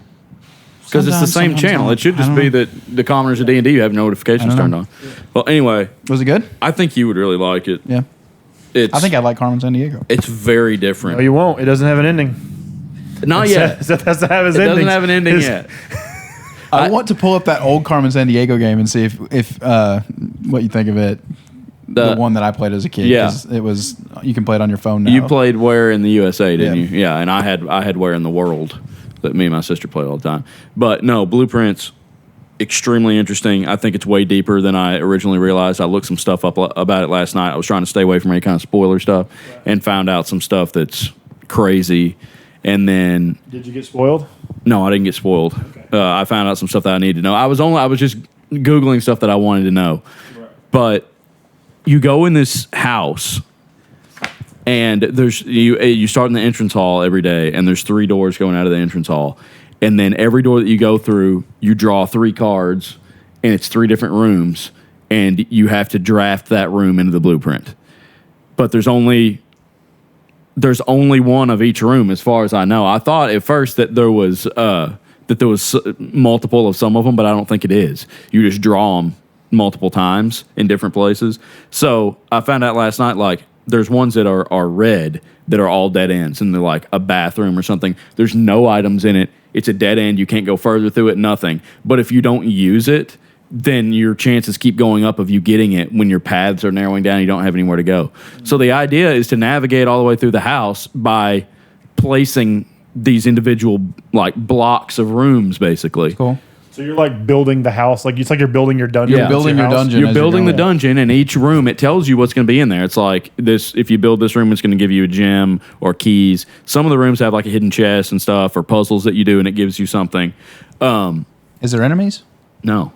Because it's the same channel. It should just be that the commoners of D&D have notifications turned on. Well, anyway, was it good? I think you would really like it. Yeah. I think I like Carmen San Diego. It's very different. No, you won't. It doesn't have an ending. Not yet. It has to have his It ending. doesn't have an ending yet. I want to pull up that old Carmen San Diego game and see if what you think of it. The one that I played as a kid. Yeah. It was. You can play it on your phone now. You played Where in the USA, didn't Yeah. you? Yeah, and I had Where in the World that me and my sister played all the time. But no, Blueprints, extremely interesting. I think it's way deeper than I originally realized. I looked some stuff up about it last night. I was trying to stay away from any kind of spoiler stuff and found out some stuff that's crazy. And then... Did you get spoiled? No, I didn't get spoiled. Okay. I found out some stuff that I needed to know. I was just Googling stuff that I wanted to know. Right. But you go in this house... And you start in the entrance hall every day, and there's 3 doors going out of the entrance hall. And then every door that you go through, you draw 3 cards, and it's 3 different rooms, and you have to draft that room into the blueprint. But there's only one of each room, as far as I know. I thought at first that there was multiple of some of them, but I don't think it is. You just draw them multiple times in different places. So I found out last night, like, there's ones that are red that are all dead ends, and they're like a bathroom or something. There's no items in it. It's a dead end. You can't go further through it, nothing. But if you don't use it, then your chances keep going up of you getting it when your paths are narrowing down and you don't have anywhere to go. So the idea is to navigate all the way through the house by placing these individual like blocks of rooms, basically. Cool. So you're like building the house, like it's like you're building your dungeon. You're building your dungeon. You're building the dungeon, and each room it tells you what's going to be in there. It's like this: if you build this room, it's going to give you a gem or keys. Some of the rooms have like a hidden chest and stuff, or puzzles that you do, and it gives you something. Is there enemies? No.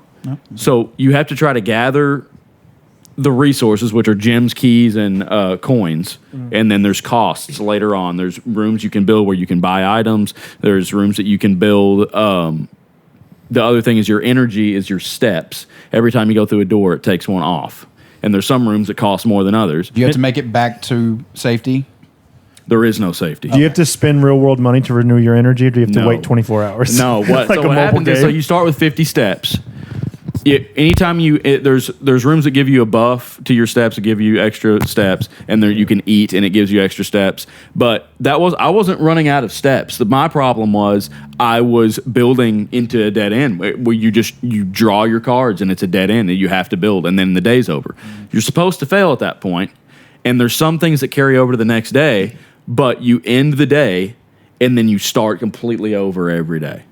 So you have to try to gather the resources, which are gems, keys, and coins. And then there's costs later on. There's rooms you can build where you can buy items. There's rooms that you can build. The other thing is your energy is your steps. Every time you go through a door, it takes one off. And there's some rooms that cost more than others. You have to make it back to safety. There is no safety. Do you have to spend real world money to renew your energy, or do you have to No. wait 24 hours? No, what? Like So a what mobile happens is, so game? you start with 50 steps. Anytime there's rooms that give you a buff to your steps, that give you extra steps, and there you can eat and it gives you extra steps. But I wasn't running out of steps. My problem was I was building into a dead end where you draw your cards and it's a dead end that you have to build, and then the day's over. You're supposed to fail at that point, and there's some things that carry over to the next day, but you end the day and then you start completely over every day.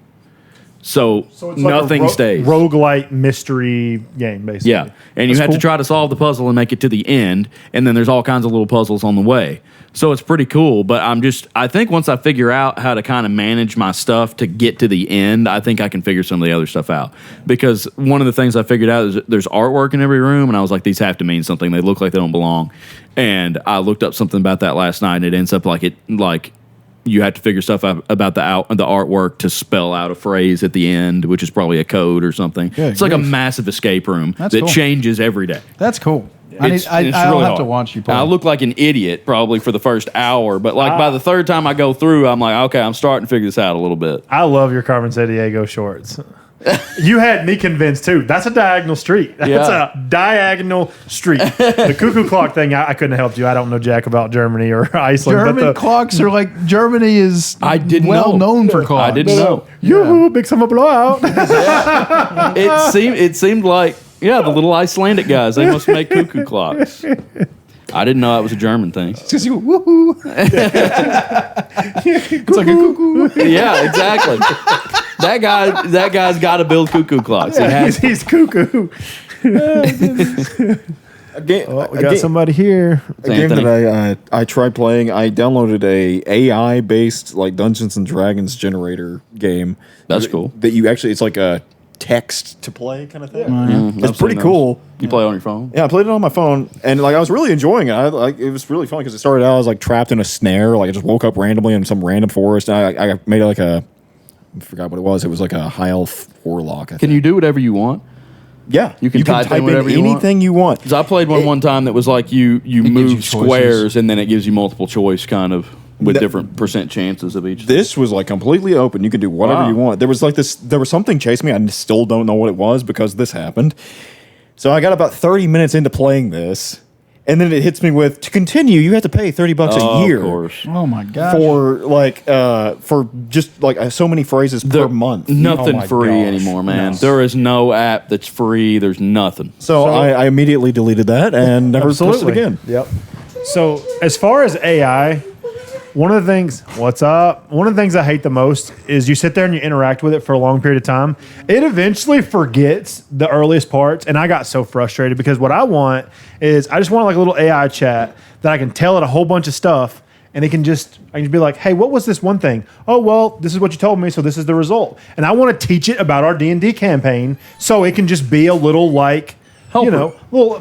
So it's like nothing a stays. roguelite mystery game, basically. Yeah, and you That's have cool. to try to solve the puzzle and make it to the end, and then there's all kinds of little puzzles on the way. So it's pretty cool, but I think once I figure out how to kind of manage my stuff to get to the end, I think I can figure some of the other stuff out. Because one of the things I figured out is there's artwork in every room, and I was like, these have to mean something. They look like they don't belong. And I looked up something about that last night, and it ends up like you have to figure stuff out about the artwork to spell out a phrase at the end, which is probably a code or something. Good it's like a grief. massive escape room That's that cool. changes every day. That's cool. It's I'll really have to hard. watch you play. I look like an idiot probably for the first hour, but by the third time I go through, I'm like, okay, I'm starting to figure this out a little bit. I love your Carmen Sandiego shorts. You had me convinced too. That's a diagonal street. That's Yeah. a diagonal street. The cuckoo clock thing, I couldn't have helped you. I don't know jack about Germany or Iceland. German but clocks are like Germany is I didn't well know. known for clocks. I didn't know. Yoo-hoo, big summer blowout. It seemed like the little Icelandic guys, they must make cuckoo clocks. I didn't know that was a German thing. Because you woohoo. It's like a cuckoo. Yeah, exactly. That guy's got to build cuckoo clocks. He has He's cuckoo. Again, We got somebody here. a game that I tried playing. I downloaded a AI based like Dungeons and Dragons generator game. That's cool. That you actually it's like a text to play kind of thing. I've It's pretty seen those. cool. You play on your phone? Yeah, I played it on my phone, and like I was really enjoying it. It was really fun because it started out I was like trapped in a snare. Like I just woke up randomly in some random forest, and I made it like I forgot what it was. It was like a high elf warlock. Can you do whatever you want? Yeah, You can type in whatever you want? anything you want. Because I played one time that was like you gives move you choices. squares and then it gives you multiple choice kind of with That- different percent chances of each. This was like completely open. You could do whatever Wow. you want. There was like this. There was something chasing me. I still don't know what it was because this happened. So I got about 30 minutes into playing this, and then it hits me with to continue. You have to pay $30 a year Of course. Oh my gosh. for just like so many phrases per month. Nothing Oh my free gosh. anymore, man. No. There is no app that's free. There's nothing. So I immediately deleted that and never touched it Absolutely. again. Yep. So as far as AI, one of the things I hate the most is you sit there and you interact with it for a long period of time. It eventually forgets the earliest parts, and I got so frustrated because what I want is I just want like a little AI chat that I can tell it a whole bunch of stuff, and I can just be like, hey, what was this one thing? Oh, well, this is what you told me, so this is the result. And I want to teach it about our D&D campaign so it can just be a little like, Helper.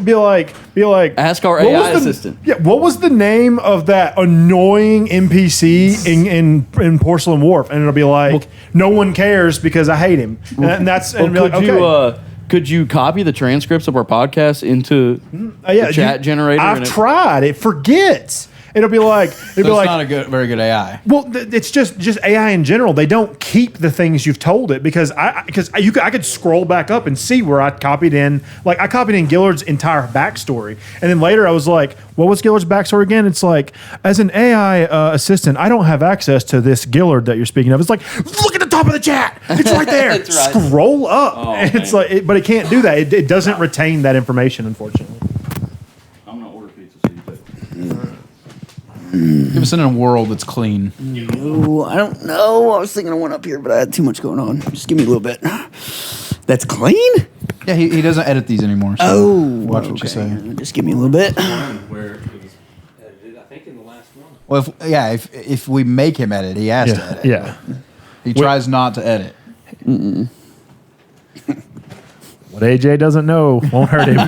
be like Ask our what was AI the- assistant. Yeah, what was the name of that annoying NPC in Porcelain Wharf? And it'll be like, no one cares because I hate him. And that's and Well, be like, okay. could you copy the transcripts of our podcast into the chat generator? I've and it- tried. It forgets. It'll be like It's not a very good AI. well, it's just AI in general. They don't keep the things you've told it because I could scroll back up and see where I copied in. Like I copied in Gillard's entire backstory, and then later I was like, "What was Gillard's backstory again?" It's like, as an AI assistant, I don't have access to this Gillard that you're speaking of. It's like, look at the top of the chat. It's right there. That's right. Scroll up. Oh, It's man. like, but it can't do that. It doesn't retain that information, unfortunately. I'm gonna order pizza. So you take. Give us in a world that's clean. Ooh, I don't know. I was thinking of one up here, but I had too much going on. Just give me a little bit. That's clean? Yeah, he doesn't edit these anymore. So Oh, watch what you say. Just give me a little bit. Where it was edited, I think in the last one. Well, if we make him edit, he has to edit. Yeah. He tries not to edit. What AJ doesn't know won't hurt him.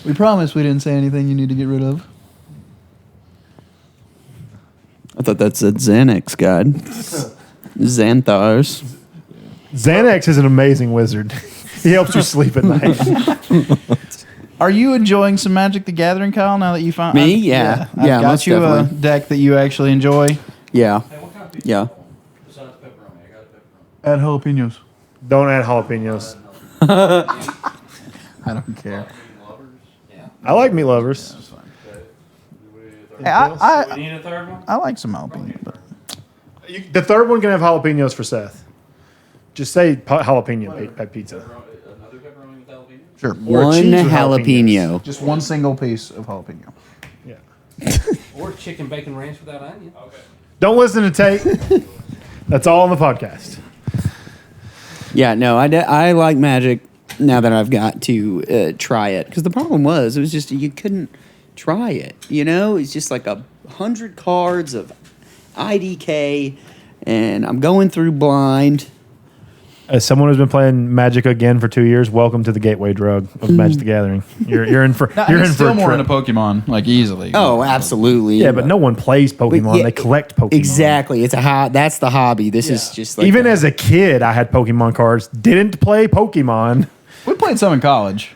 We promise we didn't say anything you need to get rid of. I thought that said Xanax God. Xanthars. Xanax is an amazing wizard. He helps you sleep at night. Are you enjoying some Magic the Gathering, Kyle? Now that you found Me? Yeah. I've Yeah, got most you a definitely. deck that you actually enjoy. Yeah. Yeah. Add jalapenos. Don't add jalapenos. I don't care. I like meat lovers. Hey, I Need a third one? I like some jalapenos, but The third one can have jalapenos for Seth. Just say jalapeno pizza. sure. Or One cheese with jalapeno. Just one single piece of jalapeno. Yeah. Or chicken bacon ranch without onion. Don't listen to Tate. That's all on the podcast. Yeah, no, I like Magic now that I've got to try it. Because the problem was, it was just you couldn't try it. You know, it's just like 100 cards of IDK, and I'm going through blind. As someone who's been playing Magic again for 2 years, welcome to the gateway drug of Magic the Gathering. You're in for you're in for still a more trip. into Pokemon, like easily. Oh, absolutely. Yeah, but no one plays Pokemon. yeah, they collect Pokemon. Exactly. It's that's the hobby. This is just like Even as a kid, I had Pokemon cards. Didn't play Pokemon. We played some in college.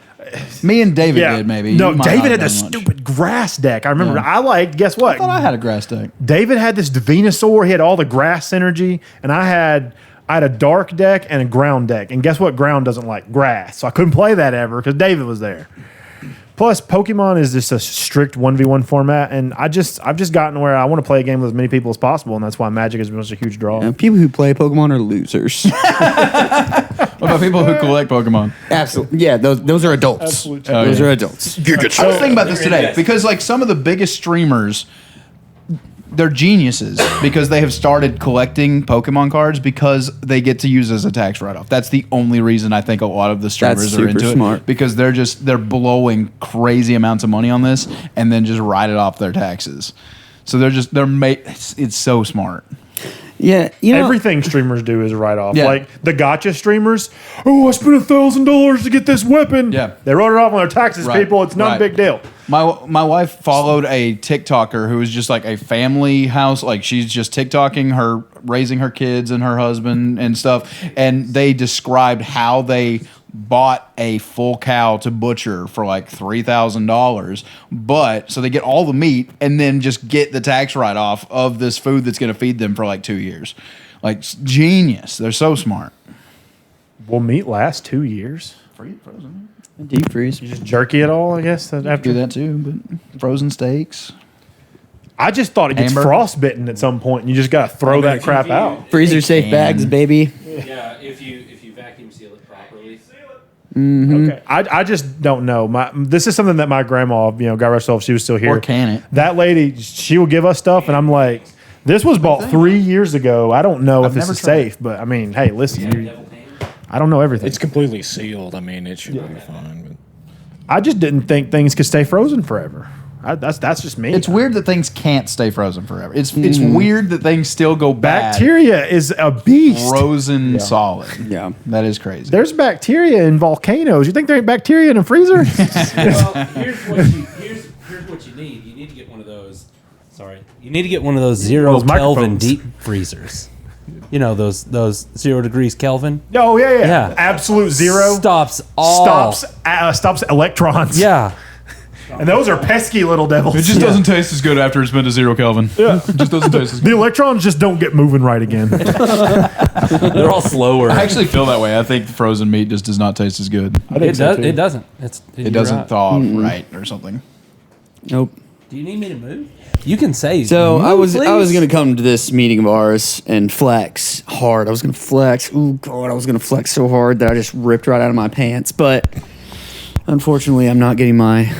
Me and David did, maybe. No, You might David not had have this done much. stupid grass deck. I remember. Yeah. I liked. Guess what? I thought I had a grass deck. David had this Venusaur. He had all the grass synergy, and I had a dark deck and a ground deck. And guess what? Ground doesn't like grass, so I couldn't play that ever because David was there. Plus, Pokemon is just a strict 1v1 format, and I've just gotten where I want to play a game with as many people as possible, and that's why Magic has been such a huge draw. people who play Pokemon are losers. What about people who collect Pokemon? Absolutely. Yeah, those are adults. Absolute Those are adults. I was thinking about this today because, like, some of the biggest streamers, they're geniuses because they have started collecting Pokemon cards because they get to use as a tax write-off. That's the only reason I think a lot of the streamers are super into smart. it because they're blowing crazy amounts of money on this and then just write it off their taxes. So it's so smart. Yeah, you know, Everything streamers do is write off. Yeah. Like the gotcha streamers. Oh, I spent $1,000 to get this weapon. Yeah. They wrote it off on their taxes, Right, people. It's not right. a big deal. My wife followed a TikToker who was just like a family house, like she's just TikToking her raising her kids and her husband and stuff, and they described how they bought a full cow to butcher for like $3,000, but so they get all the meat and then just get the tax write off of this food that's going to feed them for like 2 years. Like genius, they're so smart. Will meat last 2 years? Frozen. deep freeze. You just jerky it all, I guess. After Do that too, but frozen steaks. I just thought it gets Amber? frostbitten at some point, and you just got to throw that crap out. Freezer safe bags, baby. Yeah, if you vacuum seal it properly. Okay, I just don't know. This is something that my grandma, God rest her soul, if she was still here. Or can it? That lady, she will give us stuff, and I'm like, this was bought 3 years ago. I don't know if this never is tried safe, but I mean, hey, listen, I don't know everything. It's completely sealed. I mean, it should be fine. But I just didn't think things could stay frozen forever. That's just me. It's weird that things can't stay frozen forever. It's weird that things still go bad. Bacteria is a beast. Frozen solid. Yeah. That is crazy. There's bacteria in volcanoes. You think there ain't bacteria in a freezer? Well, here's what you need. You need to get one of those. Sorry, you need to get one of those 0 Those Kelvin microphones. deep freezers. You know those 0 degrees Kelvin. Oh yeah. Yeah. Absolute zero. Stops all. Stops electrons. Yeah. And those are pesky little devils. It just doesn't taste as good after it's been to 0 Kelvin. Yeah. It just doesn't taste as good. The electrons just don't get moving right again. They're all slower. I actually feel that way. I think frozen meat just does not taste as good. It does. It doesn't. It doesn't thaw right or something. Nope. Do you need me to move? You can say. So I was please. gonna come to this meeting of ours and flex hard. I was gonna flex. Ooh God, I was gonna flex so hard that I just ripped right out of my pants. But unfortunately, I'm not getting my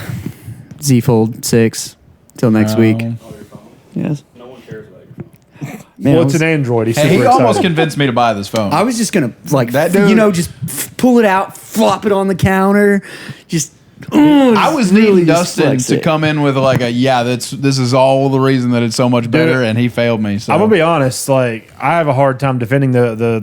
Z Fold 6 till next week. Yes. No one cares about your phone. Man, Well, it's an Android. He's Hey, super he almost excited. convinced me to buy this phone. I was just gonna like That dude- just pull it out, flop it on the counter, just. I was needing really just Dustin flex to it. come in with like this is all the reason that it's so much better, and he failed me. So I'm gonna be honest. Like, I have a hard time defending the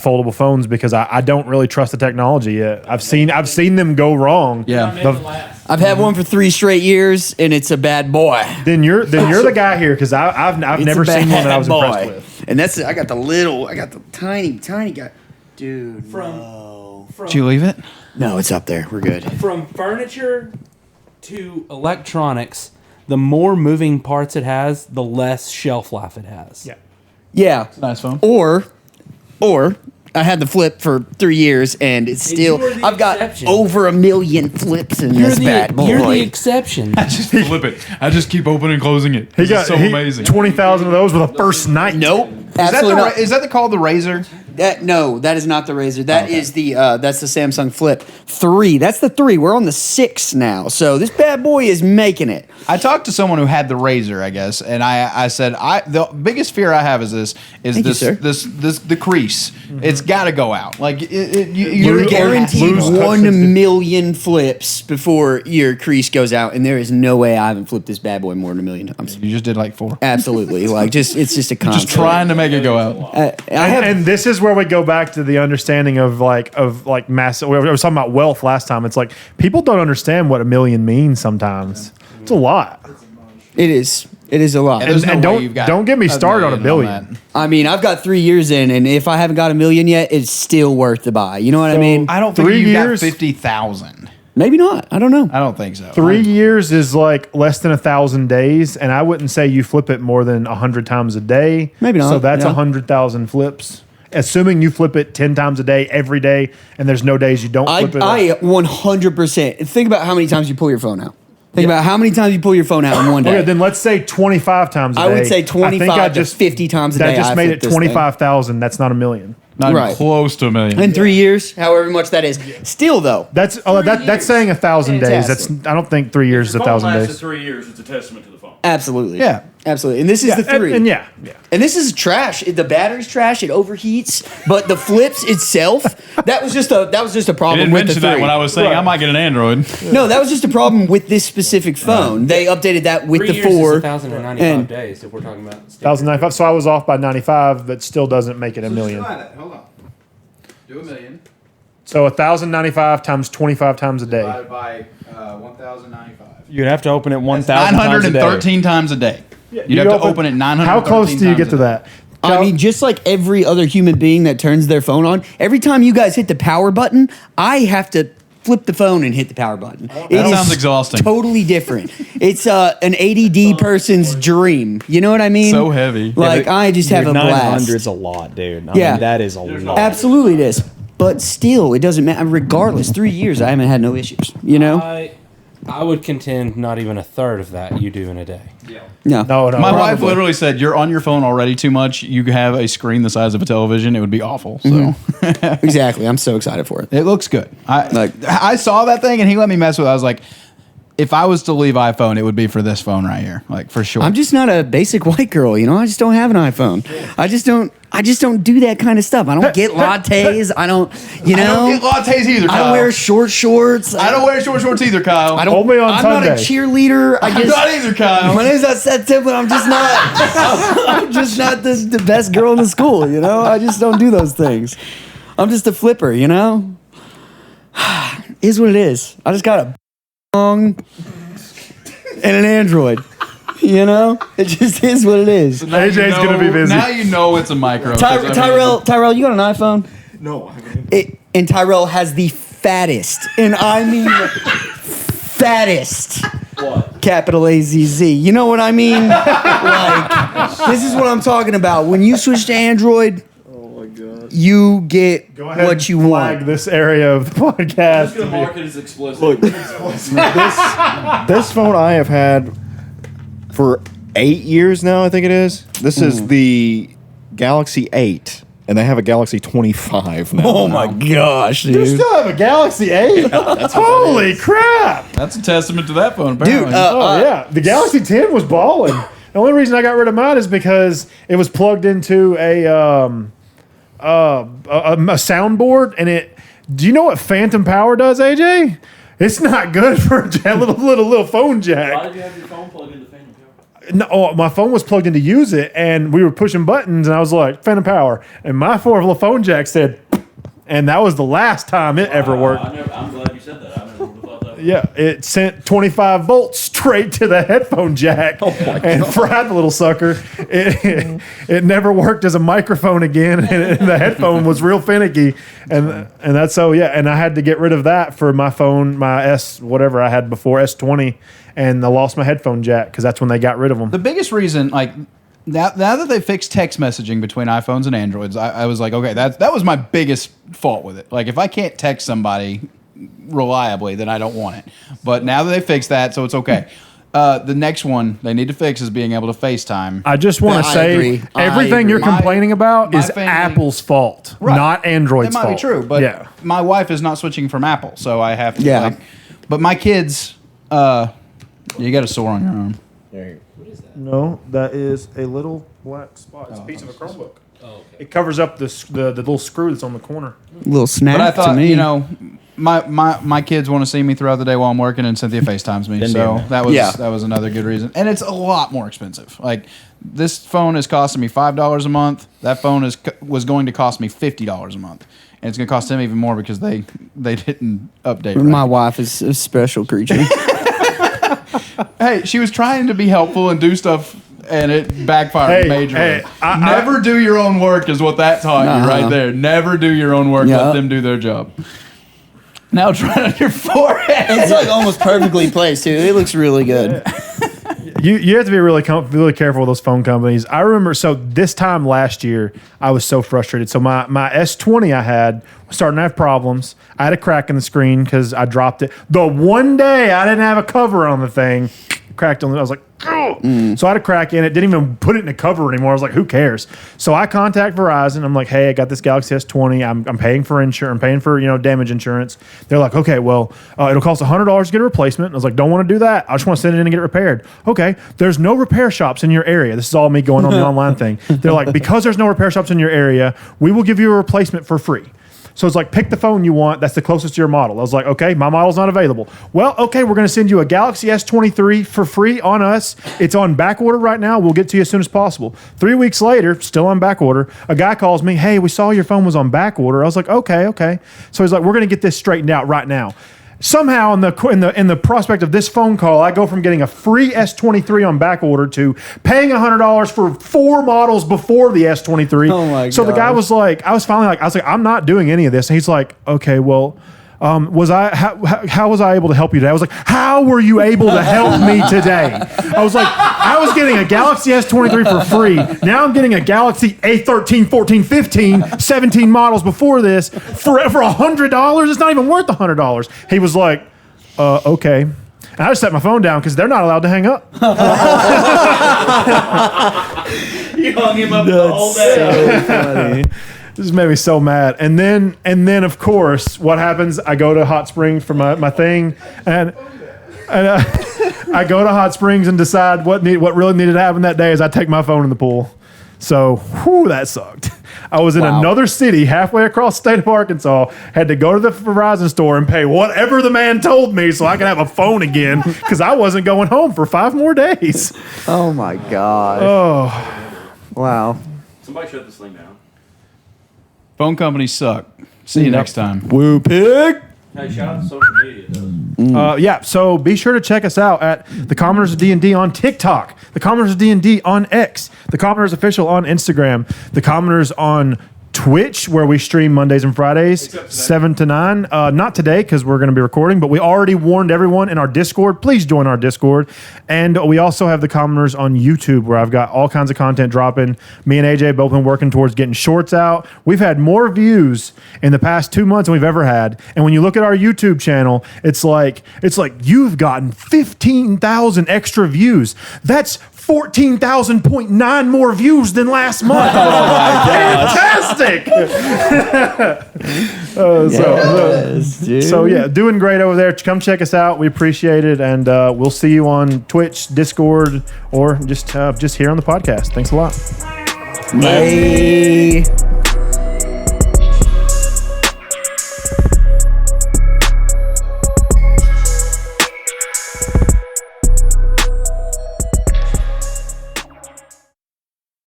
foldable phones because I don't really trust the technology yet. I've seen them go wrong. yeah. I've had one for 3 straight years, and it's a bad boy. Then you're the guy here because I've It's never a seen one that I was bad impressed boy. with. And I got the tiny guy, dude. Did you leave it? No, it's up there. We're good. From furniture to electronics, the more moving parts it has, the less shelf life it has. Yeah. Yeah. Nice phone. Or I had the flip for 3 years and it's still, you are the I've got exception. over 1 million flips in this bad boy. You're the exception. Flip it. I just keep opening and closing it. He got so amazing. 20,000 of those with a first night. Nope. Is that, Absolutely not. is that called the Razor? No, that is not the Razor. That is that's the Samsung Flip 3. That's the 3. We're on the 6 now. So this bad boy is making it. I talked to someone who had the Razor, I guess, and I said the biggest fear I have is the crease. It's got to go out. Like you're You're guaranteed lose 1 million flips before your crease goes out, and there is no way I haven't flipped this bad boy more than 1 million times. You just did like 4. Absolutely, like it's just a constant. Just trying to make it go out. And this is where we go back to the understanding of massive. We were talking about wealth last time. It's like people don't understand what 1 million means sometimes. It's a lot. It is. It is a lot. And don't get me started on $1 billion. I mean, I've got 3 years in, and if I haven't got 1 million yet, it's still worth the buy. You know what I mean? I don't think 3 you years? got 50,000. Maybe not. I don't know. I don't think so. 3 years is like less than 1,000 days, and I wouldn't say you flip it more than 100 times a day. Maybe not, So that's yeah. 100,000 flips. Assuming you flip it 10 times a day, every day, and there's no days you don't flip it. I 100%. Think about how many times you pull your phone out. Think about how many times you pull your phone out in one day. Okay, then let's say 25 times a day. I would say 25 to 50 times a day. That just I made flipped it this thing. 25,000. That's not 1 million. Not Right. even close to 1 million. In 3 years, however much that is. Still, though, That's that's saying 1,000 days. That's Fantastic. I don't think 3 years is 1,000 days. 3 years. It's a testament to the phone. absolutely. Yeah. Absolutely. And this is the 3. And yeah. And this is trash. The battery's trash. It overheats. But the flips itself, that was just a I problem didn't with the mention 3. that when I was saying I might get an Android. No, that was just a problem with this specific phone. They updated that with 3 the years 4. is 1,095 and- days if we're talking about. 1,095. So I was off by 95, but still doesn't make it 1 million. Hold on. Do 1 million. So 1,095 times 25 times a day. Divided by 1,095. You'd have to open it 1,000 times a day. 913 times a day. You'd have to open it 913 How close do you times get a to day. that? I mean, just like every other human being that turns their phone on, every time you guys hit the power button, I have to flip the phone and hit the power button. It sounds is exhausting. Totally different. It's an ADD person's dream. You know what I mean? So heavy. Like, I just have a blast. 900's a lot, dude. I Yeah. mean, that is a lot. Absolutely it is. But still, it doesn't matter. Regardless, 3 years, I haven't had no issues. You know? I would contend not even a third of that you do in a day. No. No, My wife Probably. literally said, "You're on your phone already too much. You have a screen the size of a television. It would be awful." So Exactly. I'm so excited for it. it looks good. I saw that thing and he let me mess with it. I was like, if I was to leave iPhone, it would be for this phone right here, like for sure. I'm just not a basic white girl, you know. I just don't have an iPhone. I just don't do that kind of stuff. I don't get lattes. I don't, you know. I don't get lattes either, I Kyle. don't wear short shorts. I don't wear short shorts either, Kyle. I don't. Only on I'm Sunday. not a cheerleader. I'm not either, Kyle. My name's not Seth Templin. I'm just not. I'm just not the best girl in the school. You know. I just don't do those things. I'm just a flipper. You know. Is what it is. I just got a bong and an Android. You know, it just is what it is. AJ's gonna be busy. Now you know it's a micro. Tyrell, you got an iPhone? No. And Tyrell has the fattest, and I mean fattest. What? Capital AZZ. You know what I mean? Like, this is what I'm talking about. When you switch to Android, you get Go ahead what you and flag want. this area of the podcast. The market is explicit. Look, this phone I have had for 8 years now, I think it is. This is the Galaxy 8, and they have a Galaxy 25 now. Oh my gosh, You dude. still have a Galaxy 8? Holy crap! That's a testament to that phone, apparently. Dude, Oh yeah, the Galaxy 10 was balling. The only reason I got rid of mine is because it was plugged into a soundboard, and it. Do you know what phantom power does, AJ? It's not good for a little phone jack. Why did you have your phone plugged into Phantom Power? No, my phone was plugged in to use it, and we were pushing buttons, and I was like, phantom power, and my little phone jack said, and that was the last time it ever worked. I'm glad you said that. I never would have thought that. Yeah, it sent 25 volts straight to the headphone jack and fried the little sucker. It never worked as a microphone again, and the headphone was real finicky. And that's and I had to get rid of that for my phone, my whatever I had before, S20, and I lost my headphone jack because that's when they got rid of them. The biggest reason, like, now that they fixed text messaging between iPhones and Androids, I was like, okay, that was my biggest fault with it. Like, if I can't text somebody reliably, then I don't want it. But now that they fixed that, so it's okay. The next one they need to fix is being able to FaceTime. I just want to say everything you're complaining about is Apple's fault, not Android's fault. It might be true, but my wife is not switching from Apple, so I have to. Yeah. But my kids, you got a sore on your arm. What is that? No, that is a little black spot. It's a piece of a Chromebook. Oh, okay. It covers up the little screw that's on the corner. Little snap. But I thought, you know, my kids want to see me throughout the day while I'm working, and Cynthia FaceTimes me. So that was another good reason. And it's a lot more expensive. Like, this phone is costing me $5 a month. That phone was going to cost me $50 a month. And it's going to cost them even more because they didn't update. My wife is a special creature. Hey, she was trying to be helpful and do stuff, and it backfired majorly. Never do your own work is what that taught you right there. Never do your own work. Let them do their job. Now try it on your forehead. It's like almost perfectly placed too. It looks really good. You have to be really careful with those phone companies. I remember, so this time last year, I was so frustrated. So my S20 I had was starting to have problems. I had a crack in the screen because I dropped it. The one day I didn't have a cover on the thing, cracked on it. I was like, oh. So I had a crack in it. Didn't even put it in a cover anymore. I was like, who cares? So I contact Verizon. I'm like, hey, I got this Galaxy S20. I'm paying for insurance. I'm paying for damage insurance. They're like, okay, well, it'll cost $100 to get a replacement. I was like, don't want to do that. I just want to send it in and get it repaired. Okay, there's no repair shops in your area. This is all me going on the online thing. They're like, because there's no repair shops in your area, we will give you a replacement for free. So it's like, pick the phone you want. That's the closest to your model. I was like, okay, my model's not available. Well, okay, we're going to send you a Galaxy S23 for free on us. It's on back order right now. We'll get to you as soon as possible. 3 weeks later, still on back order, a guy calls me, hey, we saw your phone was on back order. I was like, okay. So he's like, we're going to get this straightened out right now. Somehow, in the prospect of this phone call, I go from getting a free S23 on back order to paying $100 for 4 models before the S23. Oh my god! So the guy was like, I was like, I'm not doing any of this. And he's like, okay, well, how was I able to help you today? I was like, how were you able to help me today? I was like, I was getting a Galaxy S23 for free. Now I'm getting a Galaxy A13, 14, 15, 17 models before this for $100. It's not even worth $100. He was like, okay. And I just set my phone down because they're not allowed to hang up. You hung him up the whole day. So funny. This made me so mad. And then of course, what happens? I go to Hot Springs for my thing, and I go to Hot Springs and decide what really needed to happen that day is I take my phone in the pool. So, that sucked. I was in another city halfway across the state of Arkansas, had to go to the Verizon store and pay whatever the man told me so I could have a phone again because I wasn't going home for 5 more days. Oh my God. Oh. Wow. Somebody shut this thing down. Phone companies suck. See you next time. Woo pig. Hey, shout out to social media. So be sure to check us out at The Commoners of D&D on TikTok, The Commoners of D&D on X, The Commoners Official on Instagram, The Commoners on Twitch, where we stream Mondays and Fridays, 7 to 9. Not today because we're going to be recording, but we already warned everyone in our Discord. Please join our Discord. And we also have The Commoners on YouTube, where I've got all kinds of content dropping. Me and AJ have both been working towards getting shorts out. We've had more views in the past 2 months than we've ever had. And when you look at our YouTube channel, it's like you've gotten 15,000 extra views. That's 14,000.9 more views than last month. Oh my God. Fantastic. So doing great over there. Come check us out. We appreciate it. And we'll see you on Twitch, Discord, or just here on the podcast. Thanks a lot. Bye.